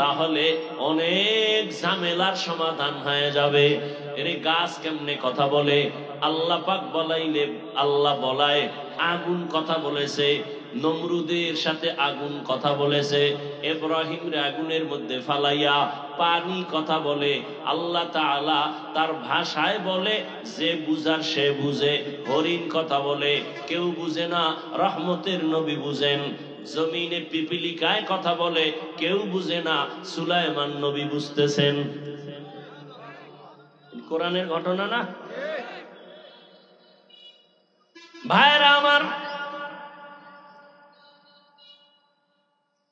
তাহলে অনেক ঝামেলার সমাধান হয়ে যাবে। এর গাছ কেমনে কথা বলে? আল্লাহ পাক বলাইলে, আল্লাহ বলায় আগুন কথা বলেছে, নমরুদের সাথে আগুন কথা বলেছে, ইব্রাহিম রে আগুনের মধ্যে ফালাইয়া পানি কথা বলে। আল্লাহ তাআলা তার ভাষায় বলে, যে বুঝার সে বুঝে। হরিণ কথা বলে, কেউ বুঝে না, রহমতের নবী বুঝেন। জমিনে পিপিলিকায় কথা বলে, কেউ বুঝে না, সুলাইমান নবী বুঝতেছেন। কোরআনের ঘটনা না ভাইরা আমার?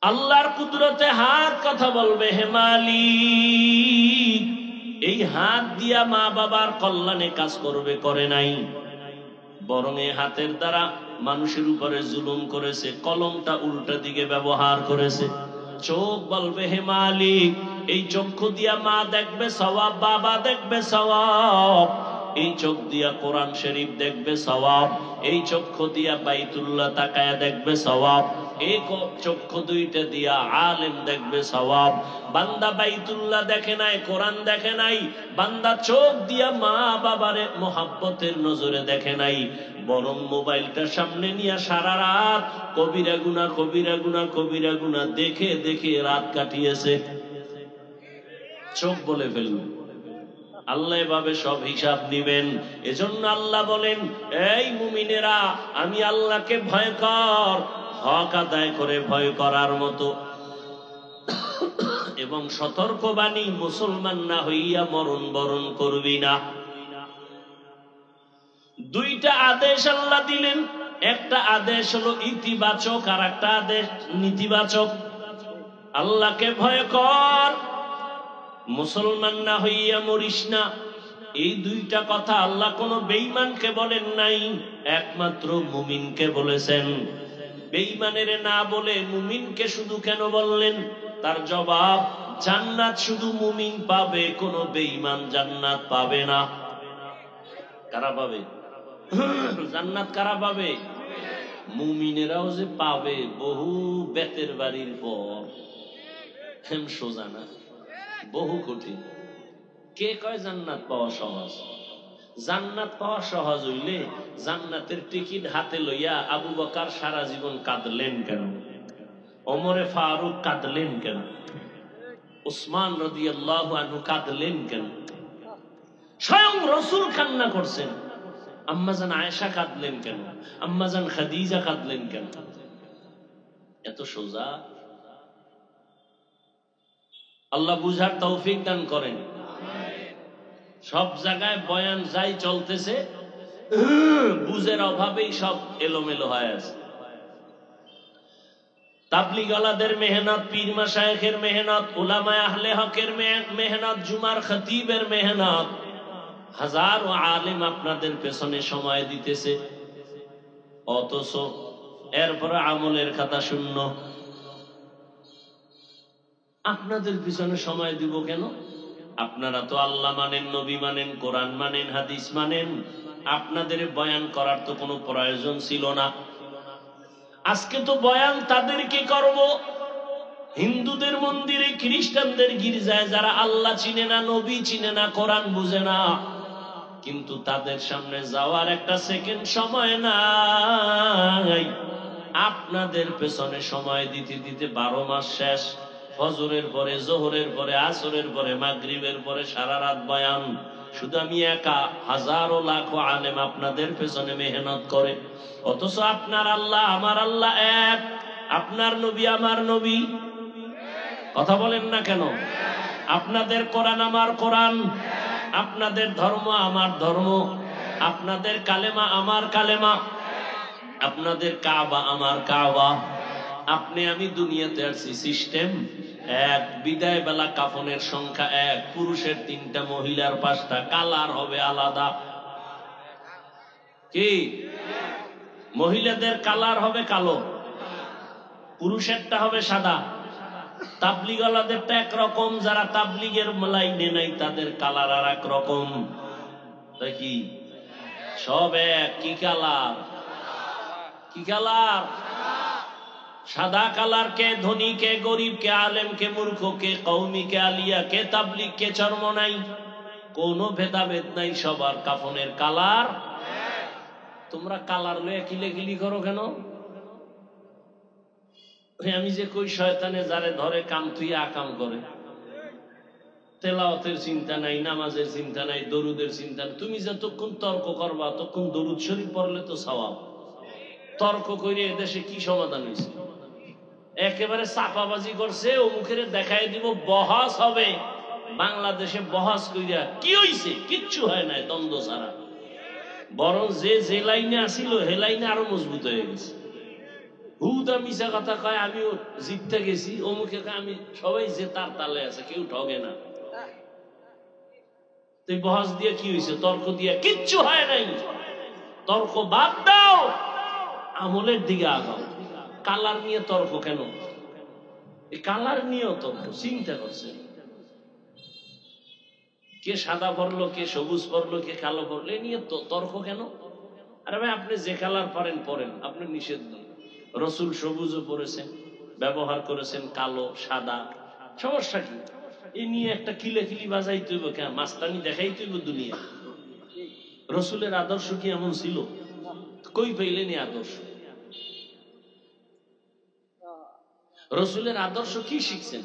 আল্লাহর কুদরতে হাত কথা বলবে, হে মালিক হাত দিয়া মা বাবার কল্যাণে কাজ করবে, করে নাই, বরং এই হাতের দ্বারা মানুষের উপরে জুলুম করেছে, কলমটা উল্টা দিকে ব্যবহার করেছে। চোখ বলবে হে মালিক, এই চক্ষু দিয়া মা দেখবে সওয়াব, বাবা দেখবে সওয়াব, এই চোখ দিয়া কোরআন শরীফ দেখবে সওয়াব, এই চক্ষু দিয়া বাইতুল্লাহ তাকায়া দেখবে সওয়াব, এই চক্ষু দুইটা দিয়া আলেম দেখবে সওয়াব। বান্দা বাইতুল্লাহ দেখে নাই, কোরআন দেখে নাই, বান্দা চোখ দিয়া মা বাবারে মোহাব্বতের নজরে দেখে নাই, বরং মোবাইলটা সামনে নিয়ে সারা রাত কবিরা গুনাহ কবিরা গুনাহ কবিরা গুনাহ দেখে দেখে রাত কাটিয়েছে। চোখ বলে ফেলবে, আল্লাহ এভাবে সব হিসাব নিবেন। এজন্য আল্লাহ বলেন, এই মুমিনেরা, আমি আল্লাহকে ভয় কর, হক আদায় করে ভয় করার মতো, এবং সতর্কবাণী, মুসলমান না হইয়া মরণ বরণ করবি না। দুইটা আদেশ আল্লাহ দিলেন, একটা আদেশ হলো ইতিবাচক আর একটা আদেশ নীতিবাচক। আল্লাহকে ভয় কর, মুসলমান না হইয়া মরিস না। এই দুইটা কথা আল্লাহ কোন বেঈমানকে বলেন নাই, একমাত্র মুমিনকে বলেছেন। বেঈমানের না বলে মুমিনকে শুধু কেন বললেন? তার জবাব, জান্নাত শুধু মুমিন পাবে, কোন বেঈমান জান্নাত পাবে না। কারা পাবে জান্নাত? কারা পাবে? মুমিনেরাও যে পাবে, বহু বেতের বাড়ির পর, হেম সোজা না, বহু কঠিন। কে কয় জান্নাত পাওয়া সহজ? জান্নাত পাওয়া সহজ হইলে জান্নাতের টিকিট হাতে লইয়া আবু বকর সারা জীবন কাঁদলেন কেন? ওমরে ফারুক কাঁদলেন কেন? উসমান রাদিয়াল্লাহু আনহু কাঁদলেন কেন? স্বয়ং রাসূল কান্না করছেন। আম্মাজান আয়েশা কাঁদলেন কেন? আম্মাজান খাদিজা কাঁদলেন কেন? এত সোজা। আল্লাহ বুঝার তৌফিক দান করেন। সব জায়গায় বয়ান যাই চলতেছে, বুঝের অভাবেই সব এলোমেলো হয়ে আছে। তাবলীগওয়ালাদের মেহনত, পীর মাশায়েখের মেহনত, উলামায়ে আহলে হকের মেহনত, জুমার খতিবের মেহনত, হাজারো আলেম আপনাদের পেছনে সময় দিতেছে, অথচ এরপরে আমলের খাতা শূন্য। আপনাদের পিছনে সময় দিব কেন? আপনারা তো আল্লাহ মানেন, নবী মানেন, কোরআন মানেন, হাদিস মানেন, আপনাদের বয়ান করার তো কোনো প্রয়োজন ছিল না। আজকে তো বয়ান তাদেরকে করব, হিন্দুদের মন্দিরে, খ্রিস্টানদের গির্জায়, যারা আল্লাহ চিনে না, নবী চিনে না, কোরআন বুঝে না, কিন্তু তাদের সামনে যাওয়ার একটা সেকেন্ড সময় নাই। আপনাদের পেছনে সময় দিতে দিতে 12 মাস শেষ। ফজরের পরে, জোহরের পরে, আসরের পরে, মাগরিবের পরে সারা রাত বয়ান। শুধু আমি একা, হাজারো লাখো আলেম আপনাদের পেছনে মেহনত করে, অথচ আপনার আল্লাহ আমার আল্লাহ এক, আপনার নবী আমার নবী। কথা বলেন না কেন? আপনাদের কোরআন আমার কোরআন, আপনাদের ধর্ম আমার ধর্ম, আপনাদের কালেমা আমার কালেমা, আপনাদের কাবা আমার কাবা। আপনি আমি দুনিয়াতে আসছি সিস্টেম এক, বিদায় বেলা কাফনের সংখ্যা এক, পুরুষের 3টা, মহিলার 5টা, কালার হবে আলাদা। কি? মহিলাদের কালার হবে কালো, পুরুষেরটা হবে সাদা। তাবলীগওয়ালাদেরটা একরকম, যারা তাবলীগের লাইনে নাই তাদের কালার আর এক রকম। তাই কি সব এক? কি কালার? কি কালার? সাদা কালার। কে ধনী, কে গরিব, কে আলেম, কে মূর্খ, কে কওমি, কে আলিয়া, কে তাবলীগ, কে চরমনাই, কোনো ভেদাভেদ নাই, সবার কাফনের কালার। তোমরা কালার লয়ে কিলেকিলি করো কেন? আমি যে কই, শয়তানে যারে ধরে কাম তুই আকাম করে, তেলাওয়াতের চিন্তা নাই, নামাজের চিন্তা নাই, দরুদের চিন্তা নাই। তুমি যতক্ষণ তর্ক করবা ততক্ষণ দরুদ শরীফ পড়লে তো সওয়াব। তর্ক করে এদেশে কি সমাধান হয়েছে? একেবারে চাপাবাজি করছে, অমুকের দেখাই দিব, বহাস হবে। বাংলাদেশে বহাস কইরা কি হইছে? কিচ্ছু হয় নাই, দ্বন্দ্ব ছাড়া। বরং যে লাইনে আসিল হে লাইনে আরো মজবুত হয়ে গেছে। হুদা মিশা কথা কয়, আমিও জিততে গেছি, অমুকে আমি, সবাই যে তার তালে আছে, কেউ ঠগে না। তুই বহস দিয়ে কি হয়েছে? তর্ক দিয়ে কিচ্ছু হয় নাই। তর্ক বাদ দাও, আমলের দিকে আগাও। কালার নিয়ে তর্ক কেন? এই কালার নিয়েও তর্ক, চিন্তা করছে কে সাদা পরলো, কে সবুজ পরলো, কে কালো পরলো, এ নিয়ে তর্ক কেন? আরে ভাই, আপনি যে কালার পারেন পরেন, আপনি নিষেধ নেই। রসুল সবুজও পরেছেন, ব্যবহার করেছেন কালো সাদা, সমস্যা কি? এ নিয়ে একটা কিলাকিলি বাজাই তৈব কেন? মাস্তানি দেখাই তৈব দুনিয়া। রসুলের আদর্শ কি এমন ছিল? কই পাইলেন এই আদর্শ? রসুলের আদর্শ কি শিখছেন?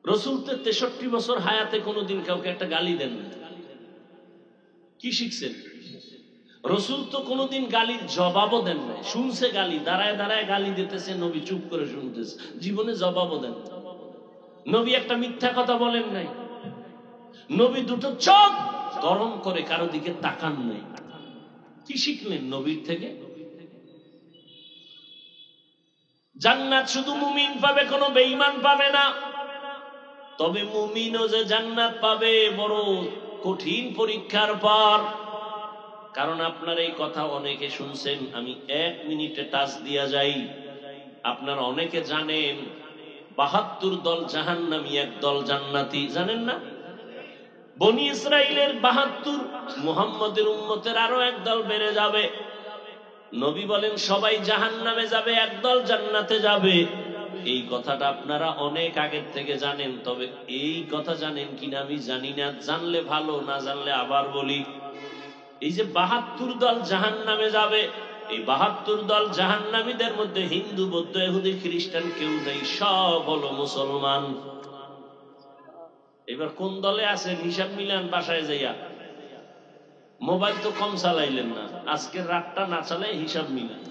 রসুল তো 63 বছর হায়াতে কোনোদিন কাউকে একটা গালি দেন না। কি শিখছেন? রসুল তো কোনোদিন গালির জবাবও দেন না। শুনছে গালি, দাঁড়ায় দাঁড়ায় গালি দিতেছে, নবী চুপ করে শুনতেছে, জীবনে জবাবও দেন। নবী একটা মিথ্যা কথা বলেন নাই। নবী দুটো চোখ গরম করে কারো দিকে তাকান নাই। কি শিখলেন নবীর থেকে? জান্নাত শুধু মুমিন পাবে, কোনো বেঈমান পাবে না। তবে মুমিনও যে জান্নাত পাবে বড় কঠিন পরীক্ষার পর। কারণ আপনার এই কথা অনেকে শুনছেন, আমি 1 মিনিটে টাচ দিয়া যাই। আপনারা অনেকে জানেন 72 দল জাহান্নামী, 1 দল জান্নাতি, জানেন না? বনি ইসরাইলের 72, মুহাম্মদের উম্মতের আরো 1 দল বেড়ে যাবে। নবী বলেন সবাই জাহান্নামে যাবে, 1 দল জান্নাতে যাবে। এই কথাটা আপনারা অনেক আগের থেকে জানেন, তবে এই কথা জানেন কিনা আমি জানি না। জানলে ভালো, না জানলে আবার বলি। এই যে 72 দল জাহান্নামে যাবে, এই 72 দল জাহান্নামীদের মধ্যে হিন্দু, বৌদ্ধ, ইহুদি, খ্রিস্টান কেউ নেই, সব হলো মুসলমান। এবার কোন দলে আছেন হিসাব মিলান বাসায় যাইয়া। মোবাইল তো কম চালাইলেন না, আজকের রাতটা না চালাই হিসাব মিলান।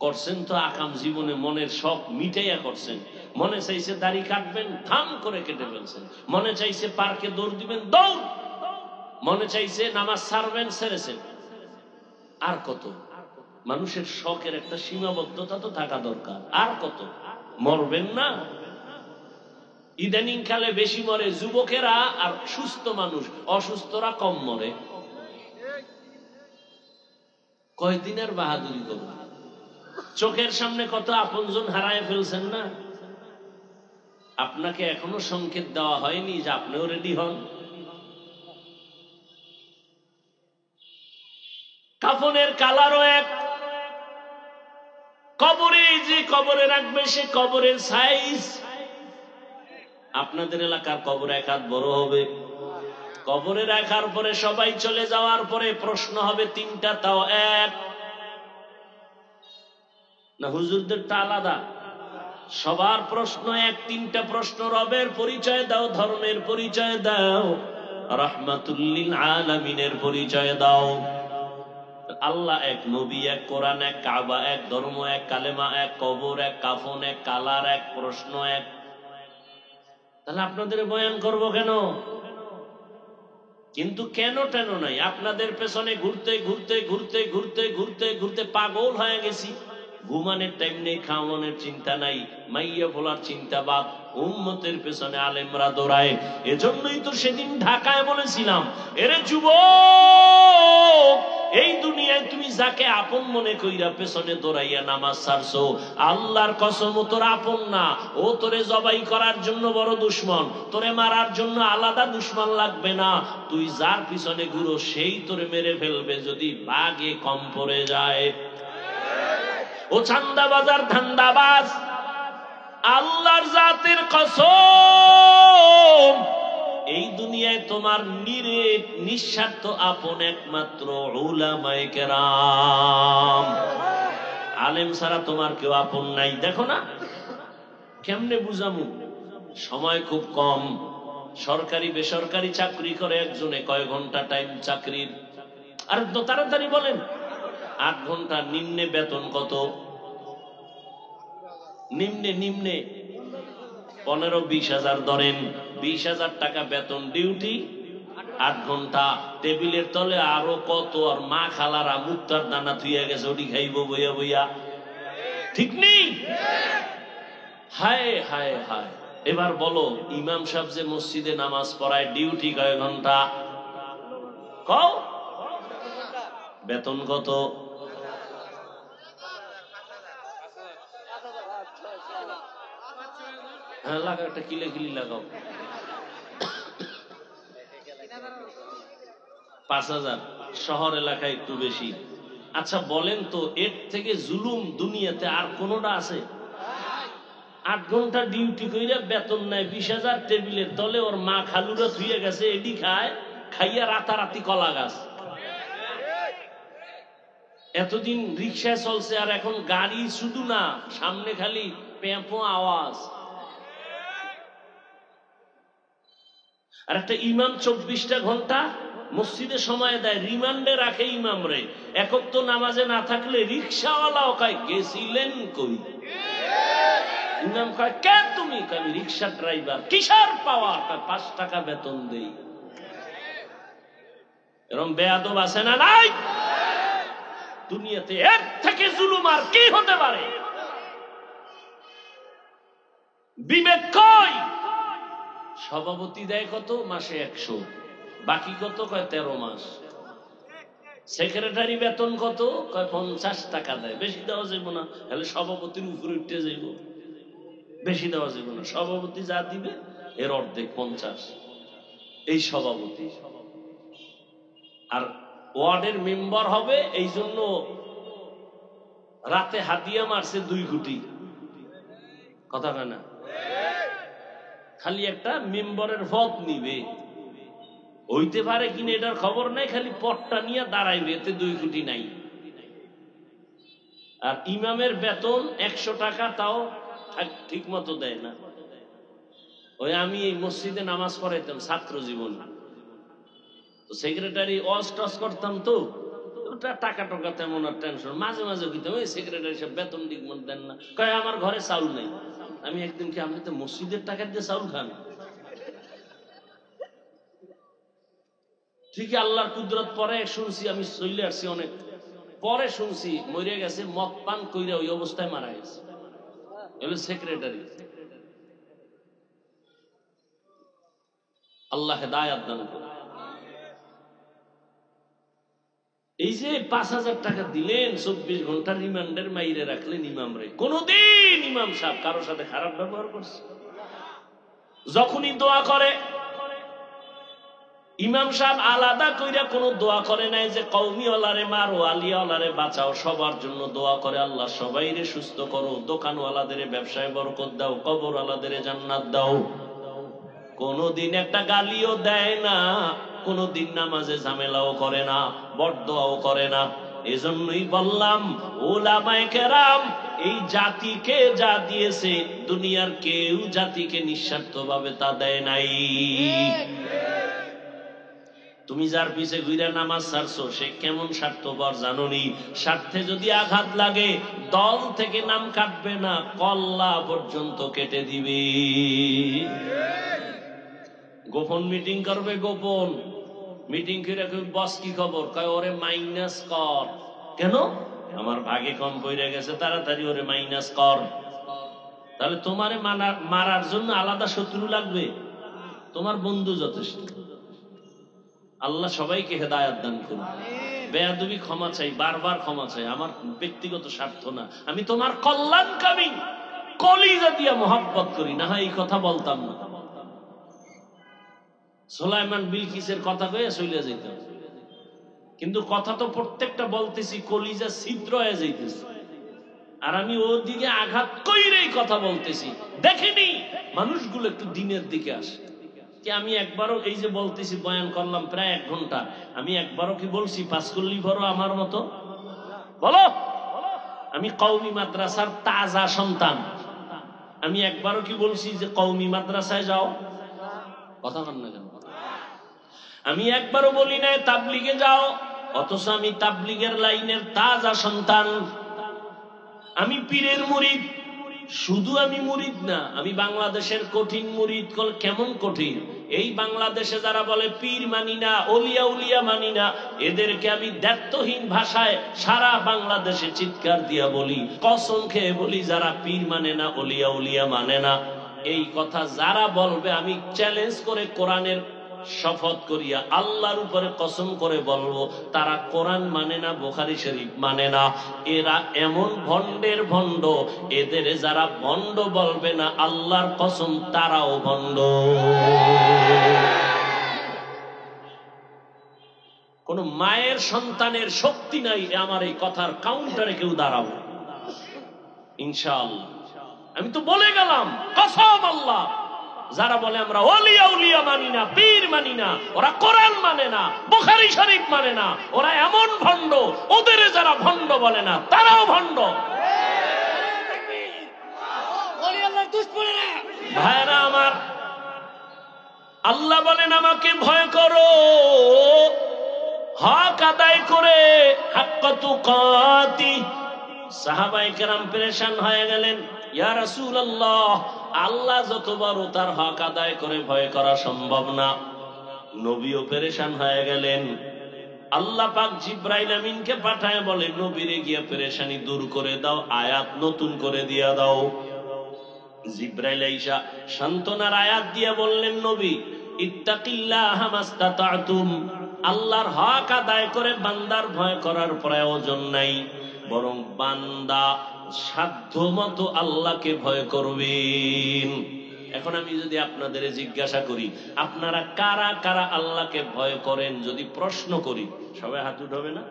করছেন তো আকাম জীবনে, মনের শখ মিটাইয়া করছেন। মনে চাইছে দাড়ি কাটবেন, থাম করে কেটে ফেলছেন। মনে চাইছে পার্কে দৌড় দিবেন, দৌড়। মনে চাইছে নামাজ ছাড়বেন, ছেড়েছেন। আর কত? মানুষের শখের একটা সীমাবদ্ধতা তো থাকা দরকার। আর কত? মরবেন না? ইদানিং কালে বেশি মরে যুবকেরা, আর সুস্থ মানুষ, অসুস্থরা কম মরে। কয়দিনের বাহাদুরি করবে? চোখের সামনে কত আপনজন হারায় ফেলছেন না? আপনাকে এখনো সংকেত দেওয়া হয়নি যে আপনিও রেডি হন। কাফনের কালারও এক। কবরে যে কবরে রাখবে, সে কবরের সাইজ। আপনাদের এলাকার কবর 1 হাত বড় হবে। কবরে রাখার পরে সবাই চলে যাওয়ার পরে প্রশ্ন হবে 3টা, তাও এক না? হুজুরদেরটা আলাদা। সবার প্রশ্ন এক, 3টা প্রশ্ন। রবের পরিচয় দাও, ধর্মের পরিচয় দাও, রাহমাতুল্লিল আলামিনের পরিচয় দাও। আল্লাহ এক, নবী এক, কোরআন এক, কাবা এক, ধর্ম এক, কালেমা এক, কবর এক, কাফন এক, কালার এক, প্রশ্ন এক। তাহলে আপনাদের বয়ান করব কেন? কিন্তু কেন টেন নাই, আপনাদের পেছনে ঘুরতে ঘুরতে ঘুরতে ঘুরতে ঘুরতে ঘুরতে পাগল হয়ে গেছি। ঘুমানোর টাইম নেই, খাওয়ানোর চিন্তা নাই, মাইয়া বলার চিন্তা বাদ, উম্মতের পেছনে আলেমরা দৌড়ায়। এজন্যই তো সেদিন ঢাকায় বলেছিলাম, এরে যুবক, এই দুনিয়ায় তুমি যাকে আপন মনে কইরা পেছনে দৌড়াইয়া নামাজ ছাড়ছো, আল্লাহর কসম ও তোর আপন না। ও তোরে জবাই করার জন্য বড় দুশ্মন, তোরে মারার জন্য আলাদা দুশ্মন লাগবে না। তুই যার পিছনে ঘুরো, সেই তোরে মেরে ফেলবে যদি বাগে কম পড়ে যায়। ও চান্দাবাজার ধান্দাবাজ, আল্লাহর জাতের কসম, এই দুনিয়ায় তোমার নিঃস্বার্থ আপন একমাত্র উলামায়ে কেরাম। আলেম ছাড়া তোমার কেউ আপন নাই। দেখো না কেমনে বুঝামু, সময় খুব কম। সরকারি বেসরকারি চাকরি করে একজনে, কয় ঘন্টা টাইম চাকরির? আর তাড়াতাড়ি বলেন। 8 ঘন্টা। নিম্নে বেতন কত? নিম্নে 15-20 হাজার ধরেন, 20,000 টাকা বেতন, ডিউটি 8 ঘন্টা। টেবিলের তলে আরো কত, আর মা খালারা মুক্তার দানা থুইয়া গেছে, ওটি খাইব বইয়া বইয়া। ঠিক নেই? হায় হায় হায়, এবার বলো, ইমাম সাহেব যে মসজিদে নামাজ পড়ায় ডিউটি কয় ঘন্টা? কও। বেতন কত? হ্যাঁ, লাগাও, একটা কিলে কিলি লাগাও। 5,000। শহর এলাকায় একটু বেশি। আচ্ছা বলেন তো, এর থেকে জুলুম দুনিয়াতে আর কোনটা আছে? 8 ঘন্টা ডিউটি কইরা বেতন নেয় 20,000, টেবিলের তলে ওর মা খালুরা ধুয়ে গেছে, এডি খায়, খাইয়া রাতারাতি কলা গাছ। এতদিন রিক্সায় চলছে, আর এখন গাড়ি শুধু না, সামনে খালি পেঁপো আওয়াজ। আর একটা ইমাম 24টা ঘন্টা মসজিদে সময় দেয়, রিমান্ডে রাখে ইমাম রে। একক তো নামাজে না থাকলে রিক্সাওয়ালাও কয় গেছিলেন কই? ইমাম কয় কে তুমি? আমি রিক্সা ড্রাইভার। কিসের পাওয়ার? 5 টাকা বেতন দেই। এরকম বেয়াদব আছে না নাই দুনিয়াতে? এর থেকে জুলুম আর কি হতে পারে? বিবেক কই? সভাপতি দেয় কত? মাসে 100। বাকি কত? কয় 13 মাস। সেক্রেটারি বেতন কত? কয় 50 টাকা দেয়। বেশি দেওয়া যাইব না, তাহলে সভাপতির উপরে উঠতে যাইব। বেশি দেওয়া যাইব না, সভাপতি যা দিবে এর অর্ধেক 50। এই সভাপতি। আর ওয়ার্ডের মেম্বার হবে, এই জন্য রাতে হাতিয়া মারছে 2 কোটি। কথা কয় না? খালি একটা মেম্বারের পদ নিবে, হইতে পারে কিনা এটার খবর নাই, খালি পদটা নিয়ে দাঁড়াইবে, এতে 2 কোটি নাই। আর ইমামের বেতন 100 টাকা, তাও ঠিক মতো দেয় না। ওই আমি এই মসজিদে নামাজ পড়াইতাম ছাত্র জীবন, তো সেক্রেটারি অস টস করতাম, তো টাকা টাকা তেমন আর টেনশন। মাঝে মাঝে কইতাম, ওই সেক্রেটারি সব বেতন দিক মন দেন না। কয় আমার ঘরে চাউল নেই। আমি একদিন কি, আপনি তো মসজিদের টাকা দিয়ে চাউল খান? ঠিকই আল্লাহর কুদরত পরে শুনছি, আমি চলে আসছি অনেক পরে শুনছি মরে গেছে, মদ পান কইরা ওই অবস্থায় মারা গেছে। এগুলো সেক্রেটারি। আল্লাহ হেদায়াত দান করুন। এই যে 5,000 টাকা দিলেন, 24 ঘন্টা রিমান্ডের মাইরে রাখলেন ইমাম রে, কোনদিন ইমাম সাহেব কারোর সাথে খারাপ ব্যবহার করছে? যখনই দোয়া করে ইমাম সাহেব আলাদা কইরা কোনো দোয়া করে নাই যে কওমি ওয়ালারে মারো, আলিয়া ওয়ালারে বাঁচাও। সবার জন্য দোয়া করে, আল্লাহ সবাইরে সুস্থ করো, দোকানওয়ালাদের ব্যবসায় বরকত দাও, কবরওয়ালাদের জান্নাত দাও। কোনদিন একটা গালিও দেয় না, কোনদিন নামাজে ঝামেলাও করে না, বরদোয়াও করে না। এজন্যই বললাম, উলামায়ে কেরাম এই জাতিকে যা দিয়েছে, দুনিয়ার কেউ জাতিকে নিঃস্বার্থভাবে তা দেয় নাই। তুমি যার পিছে ঘুরে নামাজ ছাড়ছো, সে কেমন স্বার্থপর জানোনি? স্বার্থে যদি আঘাত লাগে, দল থেকে নাম কাটবে না, কল্লা পর্যন্ত কেটে দিবে। গোপন মিটিং করবে, গোপন মিটিং করে বস কি খবর? কয় ওরে মাইনাস কর। কেন? আমার ভাগে কম পড়ে গেছে, তাড়াতাড়ি ওরে মাইনাস কর। তাহলে তোমারে মারার জন্য আলাদা শত্রু লাগবে? তোমার বন্ধু যথেষ্ট। আল্লাহ সবাইকে হেদায়েত দান করুন। বেয়াদবি ক্ষমা চাই, বারবার ক্ষমা চাই, আমার ব্যক্তিগত স্বার্থ না, আমি তোমার কল্যাণকামী, কলিজা দিয়া মহব্বত করি, না হয় এই কথা বলতাম না। সুলাইমান বিলকিসের কথা কয়ে চলে যেত, কিন্তু কথা তো প্রত্যেকটা বলতেছি কলিজা ছিদ্র হয়ে যাইতেছে, আর আমি ওর দিকে আঘাত কইরেই কথা বলতেছি। দেখেনি মানুষগুলো একটু দিনের দিকে আসে কি? আমি একবারও এই যে বলতেছি, বয়ান করলাম প্রায় 1 ঘন্টা, আমি একবারও কি বলছি পাঁচকল্লি ভরো আমার মতো? বলো, আমি কওমি মাদ্রাসার তাজা সন্তান। আমি একবারও কি বলছি যে কওমি মাদ্রাসায় যাও? কথা বল না কেন? আমি একবারও বলি নাই তাবলিগে যাও, অথচ আমি তাবলিগের লাইনের তাজা সন্তান। আমি পীরের মুরিদ। শুধু আমি মুরিদ না, আমি বাংলাদেশের কঠিন মুরিদ। কেমন কঠিন? এই বাংলাদেশে যারা বলে পীর মানি না, ওলিয়া উলিয়া মানি না, এদেরকে আমি দ্ব্যর্থহীন ভাষায় সারা বাংলাদেশে চিৎকার দিয়া বলি, কসম খেয়ে বলি, যারা পীর মানে না, ওলিয়া উলিয়া মানে না, এই কথা যারা বলবে আমি চ্যালেঞ্জ করে কোরআনের শপথ করিয়া আল্লাহর উপরে কসম করে বলবো, তারা কোরআন মানে না, বুখারী শরীফ মানে না। এরা এমন ভণ্ডের ভণ্ড, এদের যারা ভণ্ড বলবে না আল্লাহর কসম তারাও ভণ্ড। কোন মায়ের সন্তানের শক্তি নাই আমার এই কথার কাউন্টারে কেউ দাঁড়াবো ইনশাআল্লাহ। আমি তো বলে গেলাম কসম আল্লাহ, যারা বলে আমরা ওলিয়া উলিয়া মানি না, পীর মানি না, ওরা কোরআন মানে না, বুখারী শরীফ মানে না, ওরা এমন ভণ্ড, ওদের যারা ভণ্ড বলে না তারাও ভণ্ড। ভাইরা আমার, আল্লাহ বলেন আমাকে ভয় করো হক আদায় করে, হাক্কা তুকাতি। সাহাবায়ে কেরাম পেরেশান হয়ে গেলেন, ইয়া রাসূলুল্লাহ, আল্লাহ যত বড় তার হক আদায় করে ভয় করা সম্ভব না। নবীও পেরেশান হয়ে গেলেন। আল্লাহ পাক জিবরাইল আমিনকে পাঠায় বলে, নবীরে গিয়ে পেরেশানি দূর করে দাও, আয়াত নতুন করে দিয়া দাও। জিবরাইল আইসা সান্ত্বনার আয়াত দিয়ে বললেন, নবী ইত্তাকিল্লাহা মাস্তাতাতুম, আল্লাহর হক আদায় করে বান্দার ভয় করার প্রয়োজন নাই, বরং বান্দা সাধ্য মতো আল্লাহকে ভয় করবেন। এখন আমি যদি আপনাদের জিজ্ঞাসা করি, আপনারা কারা কারা আল্লাহকে ভয় করেন, যদি প্রশ্ন করি, সবাই হাত উঠাবে না?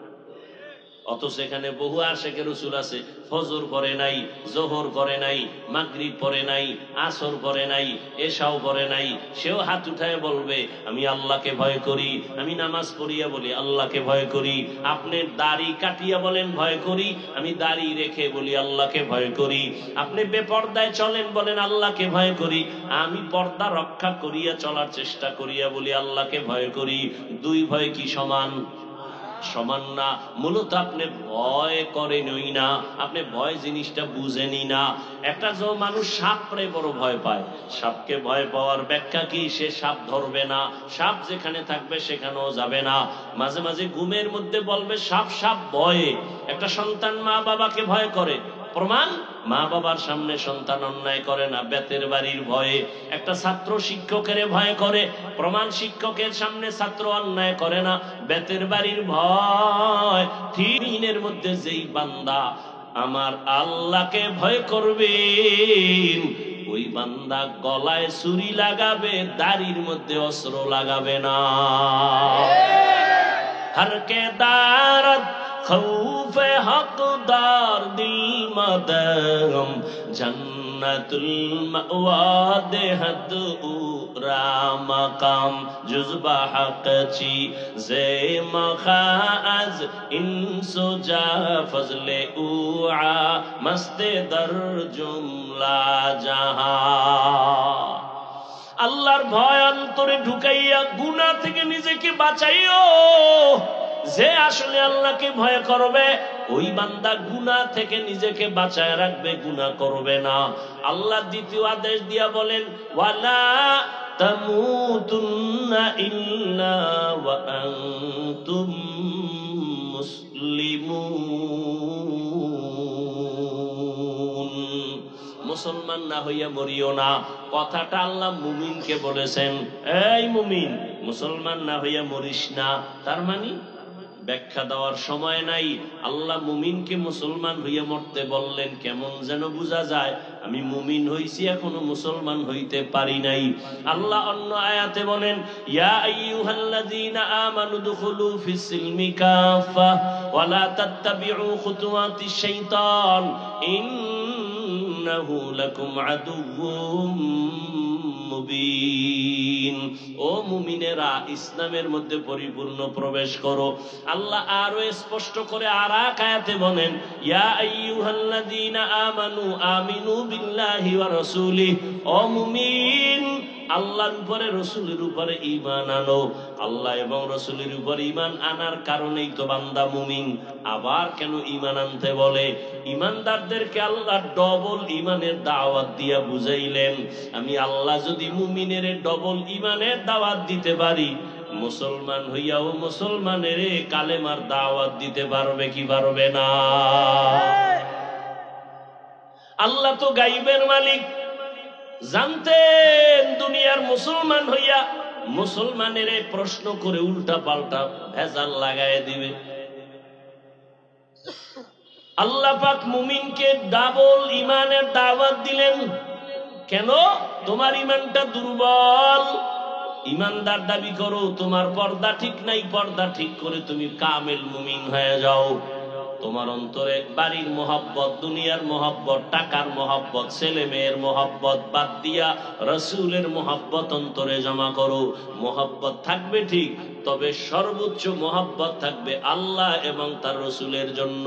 অথচ এখানে বহু আশিকে রাসূল আছে, ফজর পড়ে নাই, জোহর করে নাই, মাগরিব পড়ে নাই, আসর পড়ে নাই, এশাও পড়ে নাই, সেও হাত উঠায় বলবে আমি আল্লাহকে ভয় করি। আমি নামাজ পড়িয়া বলি আল্লাহকে ভয় করি। আপনি দাড়ি কাটিয়া বলেন ভয় করি, আমি দাড়ি রেখে বলি আল্লাহকে ভয় করি। আপনি বেপর্দায় চলেন বলেন আল্লাহকে ভয় করি, আমি পর্দা রক্ষা করিয়া চলার চেষ্টা করিয়া বলি আল্লাহকে ভয় করি। দুই ভয় কি সমান? সমান না। মূলত আপনি ভয় করেনই না, আপনি ভয় জিনিসটা বুঝেনি না। একটা যে মানুষ সাপরে বড় ভয় পায়, সাপকে ভয় পাওয়ার ব্যাখ্যা কি? সে সাপ ধরবে না, সাপ যেখানে থাকবে সেখানেও যাবে না। মাঝে মাঝে ঘুমের মধ্যে বলবে সাপ সাপ ভয়ে। একটা সন্তান মা বাবাকে ভয় করে, প্রমাণ মা বাবার সামনে সন্তান অন্যায় করে না, বেতের বাড়ির ভয়ে। একটা ছাত্র শিক্ষকের ভয় করে, প্রমাণ শিক্ষকের সামনে ছাত্র অন্যায় করে না, বেতের বাড়ির ভয়। তিনের মধ্যে যেই বান্দা আমার আল্লাহকে ভয় করবেন, ওই বান্দা গলায় ছুরি লাগাবে, দাড়ির মধ্যে অস্ত্র লাগাবে না। হরকে দারদ खौफ हकदार दिल मदम जन्नतुल मअवा देहद उरा मकाम जुज़बा हक़ची ज़े मखाज़ इंसो जा फज़ले उआ मस्ते दर जुमला जहां। আল্লাহর ভয় অন্তরে ঢুকাইয়া গুনাহ থেকে নিজেকে বাঁচাইও। যে আসলে আল্লাহকে ভয় করবে, ওই বান্দা গুনাহ থেকে নিজেকে বাঁচায় রাখবে, গুনাহ করবে না। আল্লাহ দ্বিতীয় আদেশ দিয়া বলেন, ওয়ালা তামুতুন্না ইল্লা ওয়া আনতুম মুসলিমুন। মুসলমান না হইয়া মরিও না। কথাটা আল্লাহ মুমিনকে বলেছেন, এই মুমিন মুসলমান না হইয়া মরিস না। তার মানে ব্যাখ্যা দেওয়ার সময় নাই। আল্লাহ মুমিনকে মুসলমান হইয়া মরতে বললেন, কেমন যেন বোঝা যায় আমি মুমিন হইছি, এখনো মুসলমান হইতে পারি নাই। আল্লাহ অন্য আয়াতে বলেন, ইয়া আইয়ুহাল্লাযীনা আমানু দুখুলু ফিস সিলমি কাফা ওয়া লা তাত্তাবিউ খুতুওয়াতিশ শাইতান ইন্নাহু লাকুম আদুউম মুবিন। ও মুমিনেরা, ইসলামের মধ্যে পরিপূর্ণ প্রবেশ করো। আল্লাহ আরো স্পষ্ট করে আর এক আয়াতে বলেন, ইয়া আইয়ুহাল্লাযীনা আমানু আমিনু বিল্লাহি ওয়া রাসূলিহি। ও মুমিন, আল্লাহর উপরে রাসূলের উপরে ঈমান আনো। আল্লাহ এবং রাসূলের উপরে ঈমান আনার কারণেই তো বান্দা মুমিন। আবার কেন ঈমান আনতে বলে? ঈমানদারদেরকে আল্লাহ ডবল ঈমানের দাওয়াত দিয়া বুঝাইলেন। আমি আল্লাহ যদি মুমিনের ডবল ঈমানের দাওয়াত দিতে পারি, মুসলমান হইয়াও মুসলমানের কালেমার দাওয়াত দিতে পারবে কি পারবে না? আল্লাহ তো গাইবের মালিক, জানতেন দুনিয়ার মুসলমান হইয়া মুসলমানের প্রশ্ন করে উল্টা পাল্টা ভেজাল লাগায় দিবে। আল্লাহ পাক মুমিনকে ডাবল ইমানের দাওয়াত দিলেন। কেন? তোমার ইমানটা দুর্বল, ইমানদার দাবি করো, তোমার পর্দা ঠিক নাই, পর্দা ঠিক করে তুমি কামেল মুমিন হয়ে যাও। তোমার অন্তরে বাড়ির মোহাব্বত, দুনিয়ার মোহাব্বত, টাকার মোহাব্বত, ছেলে মেয়ের মোহাব্বত বাদ দিয়া রাসূলের মোহাব্বত অন্তরে জমা করো। মোহাব্বত থাকবে ঠিক, তবে সর্বোচ্চ মোহাব্বত থাকবে আল্লাহ এবং তার রাসূলের জন্য।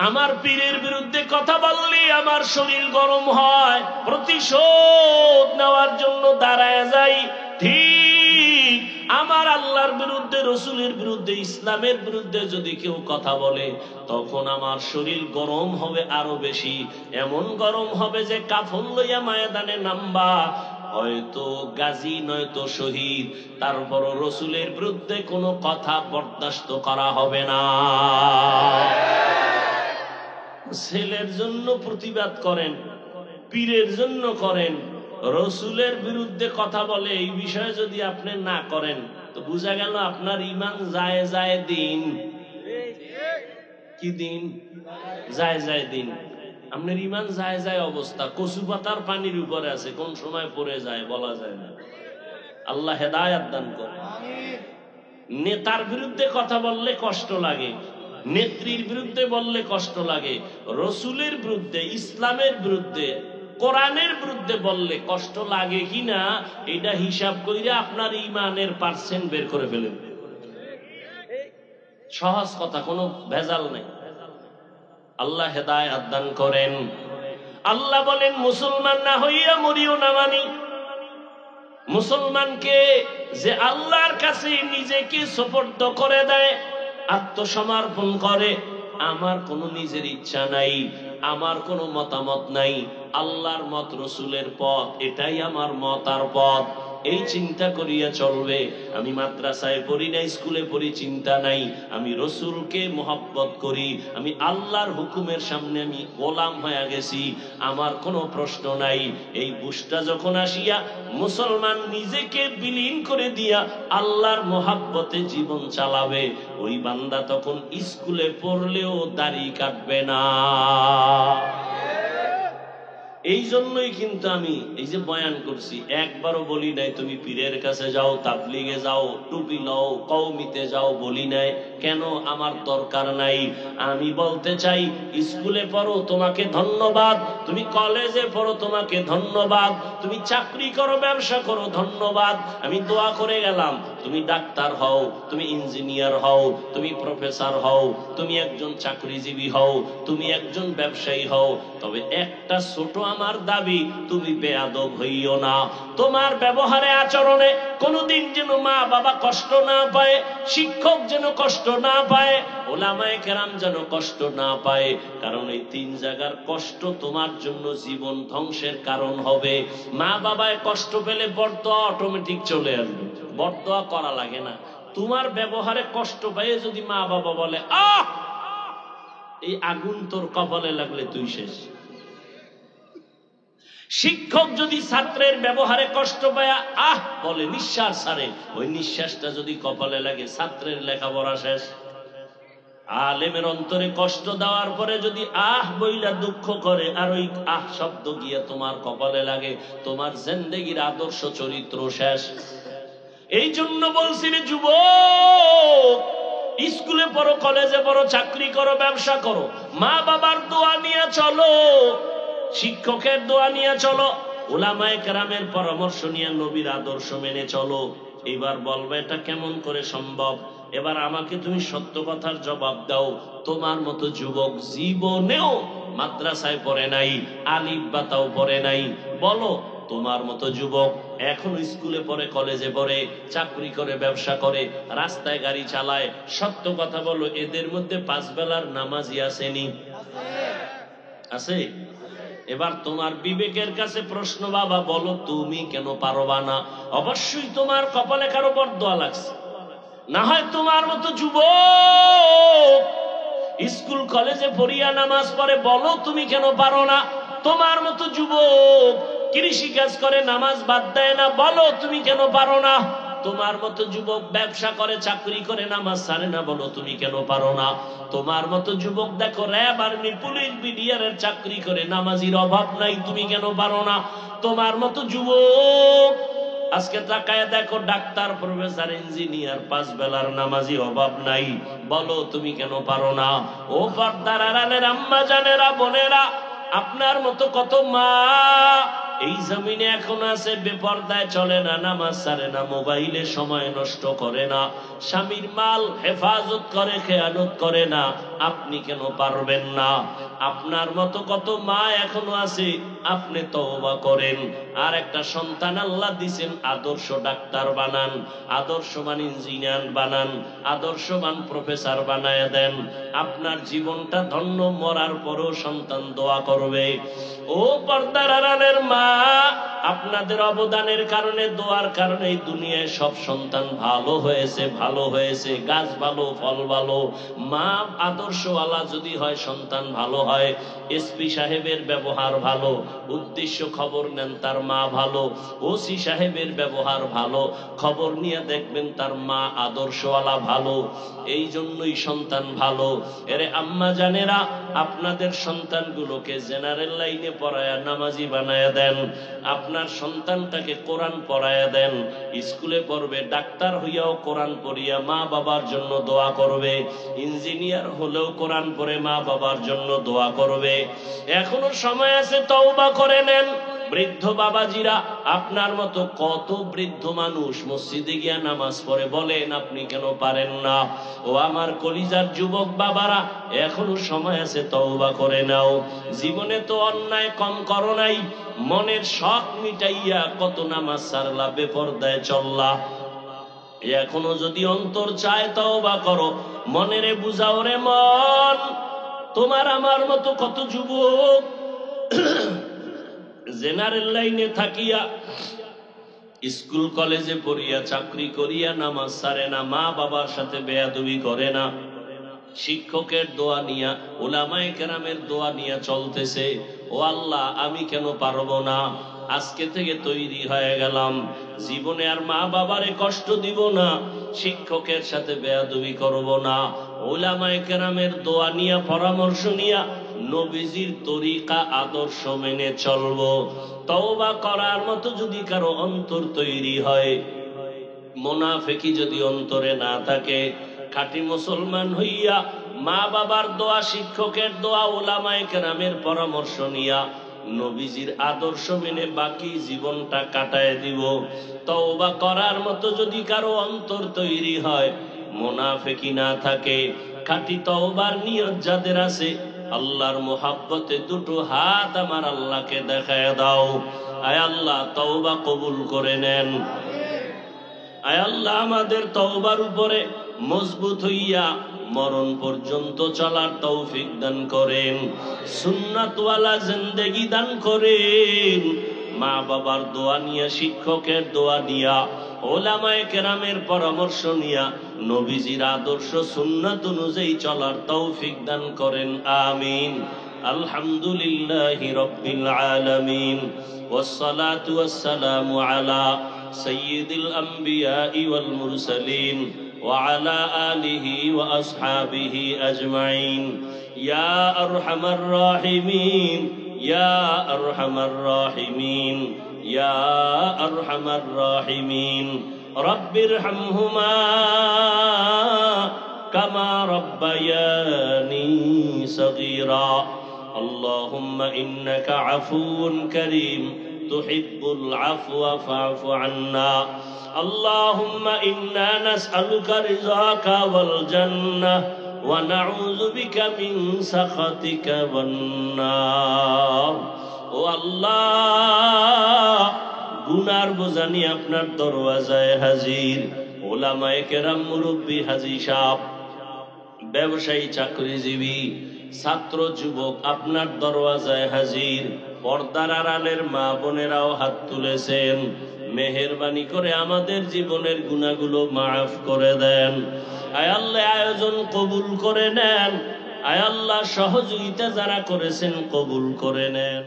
আমার পীরের বিরুদ্ধে কথা বললে আমার শরীর গরম হয়, প্রতিশোধ নেওয়ার জন্য দাঁড়ায় যাই। ঠিক আমার আল্লাহর বিরুদ্ধে, রসুলের বিরুদ্ধে, ইসলামের বিরুদ্ধে যদি কেউ কথা বলে, তখন আমার শরীর গরম হবে আরো বেশি। এমন গরম হবে যে কাফন লইয়া ময়দানে নামবা, হয়তো গাজী নয়তো শহীদ, তারপর রসুলের বিরুদ্ধে কোনো কথা বরদাস্ত করা হবে না। ছেলের জন্য প্রতিবাদ করেন, পীরের জন্য করেন, রসুলের বিরুদ্ধে কথা বলে এই বিষয়ে যদি আপনি না করেন, তো বোঝা গেল আপনার ইমান যায় যায় দিন। কি দিন? যায় যায় দিন। আপনার ইমান যায় যায় অবস্থা কচু পাতার পানির উপরে আছে, কোন সময় পড়ে যায় বলা যায় না। আল্লাহ হেদায়েত দান করে। নেতার বিরুদ্ধে কথা বললে কষ্ট লাগে, নেত্রীর বিরুদ্ধে বললে কষ্ট লাগে, রসুলের বিরুদ্ধে, ইসলামের বিরুদ্ধে, কোরআনের বিরুদ্ধে বললে কষ্ট লাগে কিনা এটা হিসাব কইরা আপনার ইমানের পার্সেন্ট বের করে ফেলেন। সহজ কথা, কোনো ভেজাল নেই। আল্লাহ হেদায়েত দান করেন। আল্লাহ বলেন মুসলমান না হইয়া মরিও না। মানি মুসলমানকে যে আল্লাহর কাছে নিজেকে সুপর্দ করে দেয়, আত্মসমর্পণ করে, আমার কোনো নিজের ইচ্ছা নাই, আমার কোনো মতামত নাই, আল্লাহর মত, রসুলের পথ, এটাই আমার মত আর পথ, এই চিন্তা করিয়া চলবে। আমি মাদ্রাসায় পড়ি না, স্কুলে পড়ি, চিন্তা নাই, আমি রসুলকে মহব্বত করি, আমি আল্লাহর হুকুমের সামনে আমি গোলাম হয়ে গেছি, আমার কোনো প্রশ্ন নাই। এই বুঝটা যখন আসিয়া মুসলমান নিজেকে বিলীন করে দিয়া আল্লাহর মহব্বতে জীবন চালাবে, ওই বান্দা তখন স্কুলে পড়লেও দাড়ি কাটবে না। এই জন্যই কিন্তু আমি এই যে বয়ান করছি, একবারও বলি নাই তুমি পীরের কাছে যাও, তাবলিগে যাও, টুপি লও, কওমিতে যাও, বলি নাই। কেন? আমার দরকার নাই। আমি বলতে চাই, স্কুলে পড়ো তোমাকে ধন্যবাদ, তুমি কলেজে পড়ো তোমাকে ধন্যবাদ, তুমি চাকরি করো, ব্যবসা করো, ধন্যবাদ। আমি দোয়া করে গেলাম, তুমি ডাক্তার হও, তুমি ইঞ্জিনিয়ার হও, তুমি প্রফেসর হও, তুমি একজন চাকরিজীবী হও, তুমি একজন ব্যবসায়ী হও, তবে একটা ছোট আমার দাবি, তুমি বেয়াদব হইও না। তোমার ব্যবহারে, আচরণে কোনদিন যেন মা বাবা কষ্ট না পায়, শিক্ষক যেন কষ্ট না পায়, ওলামায়ে কেরাম যেন কষ্ট না পায়। কারণ এই তিন জায়গার কষ্ট তোমার জন্য জীবন ধ্বংসের কারণ হবে। মা বাবায় কষ্ট পেলে বরদোয়া অটোমেটিক চলে আসবে, বরদোয়া করা লাগে না। তোমার ব্যবহারে কষ্ট পাইয়ে যদি মা বাবা বলে, আহ এই আগুন তোর কপালে লাগলে তুই শেষ। শিক্ষক যদি ছাত্রের ব্যবহারে কষ্ট পায় আহ বলে, নিঃশ্বাস ছাড়ে, ওই নিঃশ্বাসটা যদি কপালে লাগে ছাত্রের লেখাপড়া শেষ। আলেমের অন্তরে কষ্ট দেওয়ার পরে যদি আহ বইলা দুঃখ করে, আর ওই আহ শব্দ গিয়ে তোমার কপালে লাগে, তোমার জিন্দেগির আদর্শ চরিত্র শেষ। এই জন্য বলছি রে যুবক, স্কুলে পড়ো, কলেজে পড়ো, চাকরি করো, ব্যবসা করো, মা বাবার দোয়া নিয়ে চলো, শিক্ষকের দোয়া নিয়ে চলো, উলামায়ে কেরামের পরামর্শ নিয়ে নবীর আদর্শ মেনে চলো। এবার বলবে এটা কেমন করে সম্ভব? এবার আমাকে তুমি সত্য কথার জবাব দাও। তোমার মতো যুবক জীবনেও মাদ্রাসায় পড়ে নাই, আলিফ বাতাও পড়ে নাই, বলো তোমার মতো যুবক এখনো স্কুলে পড়ে, কলেজে পড়ে, চাকরি করে, ব্যবসা করে, রাস্তায় গাড়ি চালায়, সত্য কথা বলো, এদের মধ্যে 5 বেলার নামাজি আসেনি? আছে? এবার তোমার বিবেকের কাছে প্রশ্ন, বাবা বলো তুমি কেন পারবা না? অবশ্যই তোমার কপালে কারো বরদোয়া লাগছে, না হয় তোমার মতো যুবক স্কুল কলেজে পড়িয়া নামাজ পড়ে, বলো তুমি কেন পারো না? তোমার মতো যুবক কৃষি কাজ করে নামাজ বাদ দেয় না, বলো তুমি কেন পারো না? তোমার মতো যুবক ব্যবসা করে চাকরি করে নামাজ ছাড়ে না, বলো তুমি কেন পারো না? তোমার মতো যুবক দেখো র্যাব আর্মি পুলিশ বিডিআরের চাকরি করে নামাজির অভাব নাই, তুমি কেন পারো না? তোমার মতো যুবক আজকে তাকায় দেখো ডাক্তার প্রফেসর ইঞ্জিনিয়ার 5 বেলার নামাজি অভাব নাই, বলো তুমি কেন পারো না? ও পর্দার আড়ালের আম্মা জানেরা বোনেরা, আপনার মতো কত মা এই জমিনে এখন আছে বেপর্দায় চলে না, নামাজ ছাড়ে না, মোবাইলে সময় নষ্ট করে না, স্বামীর মাল হেফাজত করে, খেয়ানত করে না, আপনি কেন পারবেন না? আপনার মতো কত মা এখনো আছে, আপনি তওবা করেন। আর একটা সন্তান আল্লাহ দিবেন, আদর্শ ডাক্তার বানান, আদর্শবান ইঞ্জিনিয়ার বানান, আদর্শবান প্রফেসর বানায় দেন, আপনার জীবনটা ধন্য, মরার পরেও সন্তান দোয়া করবে। ও পর্দার আড়ালের মা, আপনাদের অবদানের কারণে, দোয়ার কারণে এই দুনিয়ায় সব সন্তান ভালো হয়েছে, ভালো হয়েছে, গাছ ভালো, ফল ভালো। মা আদর্শওয়ালা যদি হয়, সন্তান ভালো হয়। এসপি সাহেবের ব্যবহার ভালো, উদ্দেশ্য খবর নেন তার মা ভালো। ওসি সাহেবের ব্যবহার ভালো, খবর নিয়ে দেখবেন তার মা আদর্শওয়ালা ভালো। এই জন্যই সন্তান ভালো। এরে আম্মা জানেরা, আপনাদের সন্তানগুলোকে জেনারেল লাইনে পড়ায়া নামাজি বানায়া দেন, আপনার সন্তানটাকে কোরআন পড়ায়া দেন, স্কুলে পড়বে, ডাক্তার হইয়াও কোরআন পড়িয়া মা বাবার জন্য দোয়া করবে, ইঞ্জিনিয়ার হলেও কোরআন পড়ে মা বাবার জন্য দোয়া করবে। এখনো সময় আছে, তওবা করে নেন। বৃদ্ধ বাবাজিরা, আপনার মতো কত বৃদ্ধ মানুষ মসজিদে গিয়া নামাজ পড়ে, বলেন আপনি কেন পারেন না? ও আমার কলিজার যুবক বাবারা, এখনো সময় আছে, তওবা করে নাও। জীবনে তো অন্যায় কম করো নাই, মনের শখ মিটাইয়া কত নামাজ ছাড়লা, বেপরদায় চললা। এখনো যদি অন্তর চায়, তওবা করো, মনেরে বুঝাও রে মন। তোমার আমার মতো কত যুবক জেনারেল লাইনে থাকিয়া, স্কুল কলেজে পড়িয়া, চাকরি করিয়া নামাজ ছাড়ে না, মা বাবার সাথে বেয়াদবি করে না, শিক্ষকের দোয়া নিয়া, উলামায়ে কেরামের দোয়া নিয়া চলতেছে। ও আল্লাহ, আমি কেন পারবো না? আজকে থেকে তৈরি হয়ে গেলাম, জীবনে আর মা বাবারে কষ্ট দিব না, শিক্ষকের সাথে বেয়াদবি করব না, উলামায়ে কেরামের দোয়া নিয়া, পরামর্শ নিয়া, নবীজির তরিকা আদর্শ মেনে চলবো। তওবা করার মতো যদি কারো অন্তর তৈরি হয়, মুনাফিকি যদি অন্তরে না থাকে, খাঁটি মুসলমান হইয়া মা বাবার দোয়া, শিক্ষকের দোয়া, উলামায়ে কেরামের পরামর্শ নিয়া, নবীজির আদর্শ মেনে বাকি জীবনটা কাটায় দিব। তওবা করার মতো যদি কারো অন্তর তৈরি হয়, মুনাফিকি না থাকে, খাঁটি তওবার নিয়ত যাদের আছে, আল্লাহর মোহাব্বতে দুটো হাত আমার আল্লাহকে দেখায় দাও। আয় আল্লাহ, তওবা কবুল করে নেন। আয় আল্লাহ, আমাদের তওবার উপরে মজবুত হইয়া মরণ পর্যন্ত চলার তৌফিক দান করেন, সুন্নাতওয়ালা জিন্দেগি দান করেন। মা বাবার দোয়া নিয়া, শিক্ষকের দোয়া নিয়া, উলামায়ে কেরামের পরামর্শ নিয়া, নবীজির আদর্শ সুন্নাত অনুযায়ী চলার তৌফিক দান করেন, আমিন। আলহামদুলিল্লাহি রাব্বিল আলামিন, ওয়াসসালাতু ওয়াসসালামু আলা সাইয়্যিদিল আমবিয়াই ওয়াল মুরসালিন وعلى آله وأصحابه أجمعين يا أرحم الراحمين يا أرحم الراحمين يا أرحم الراحمين رب ارحمهما كما ربياني صغيرا اللهم إنك عفو كريم تحب العفو فاعف عنا اللهم إنا نسألك رضاك والجنة ونعوذ بك من سخطك والنار ও আল্লাহ, গুনার বোঝা নিয়ে আপনার দরওয়াজায় হাজির, ওলামায়ে কেরাম, মুরব্বী, হাজী সাহেব, ব্যবসায়ী, চাকরিজীবী, ছাত্র, যুবক আপনার দরওয়াজায় হাজির। পর্দার আড়ালের মা বোনেরাও হাত তুলেছেন, মেহেরবানি করে আমাদের জীবনের গুনাহগুলো মাফ করে দেন। আয় আল্লাহ, আয়োজন কবুল করে নেন। আয় আল্লাহ, সহযোগিতা যারা করেছেন কবুল করে নেন।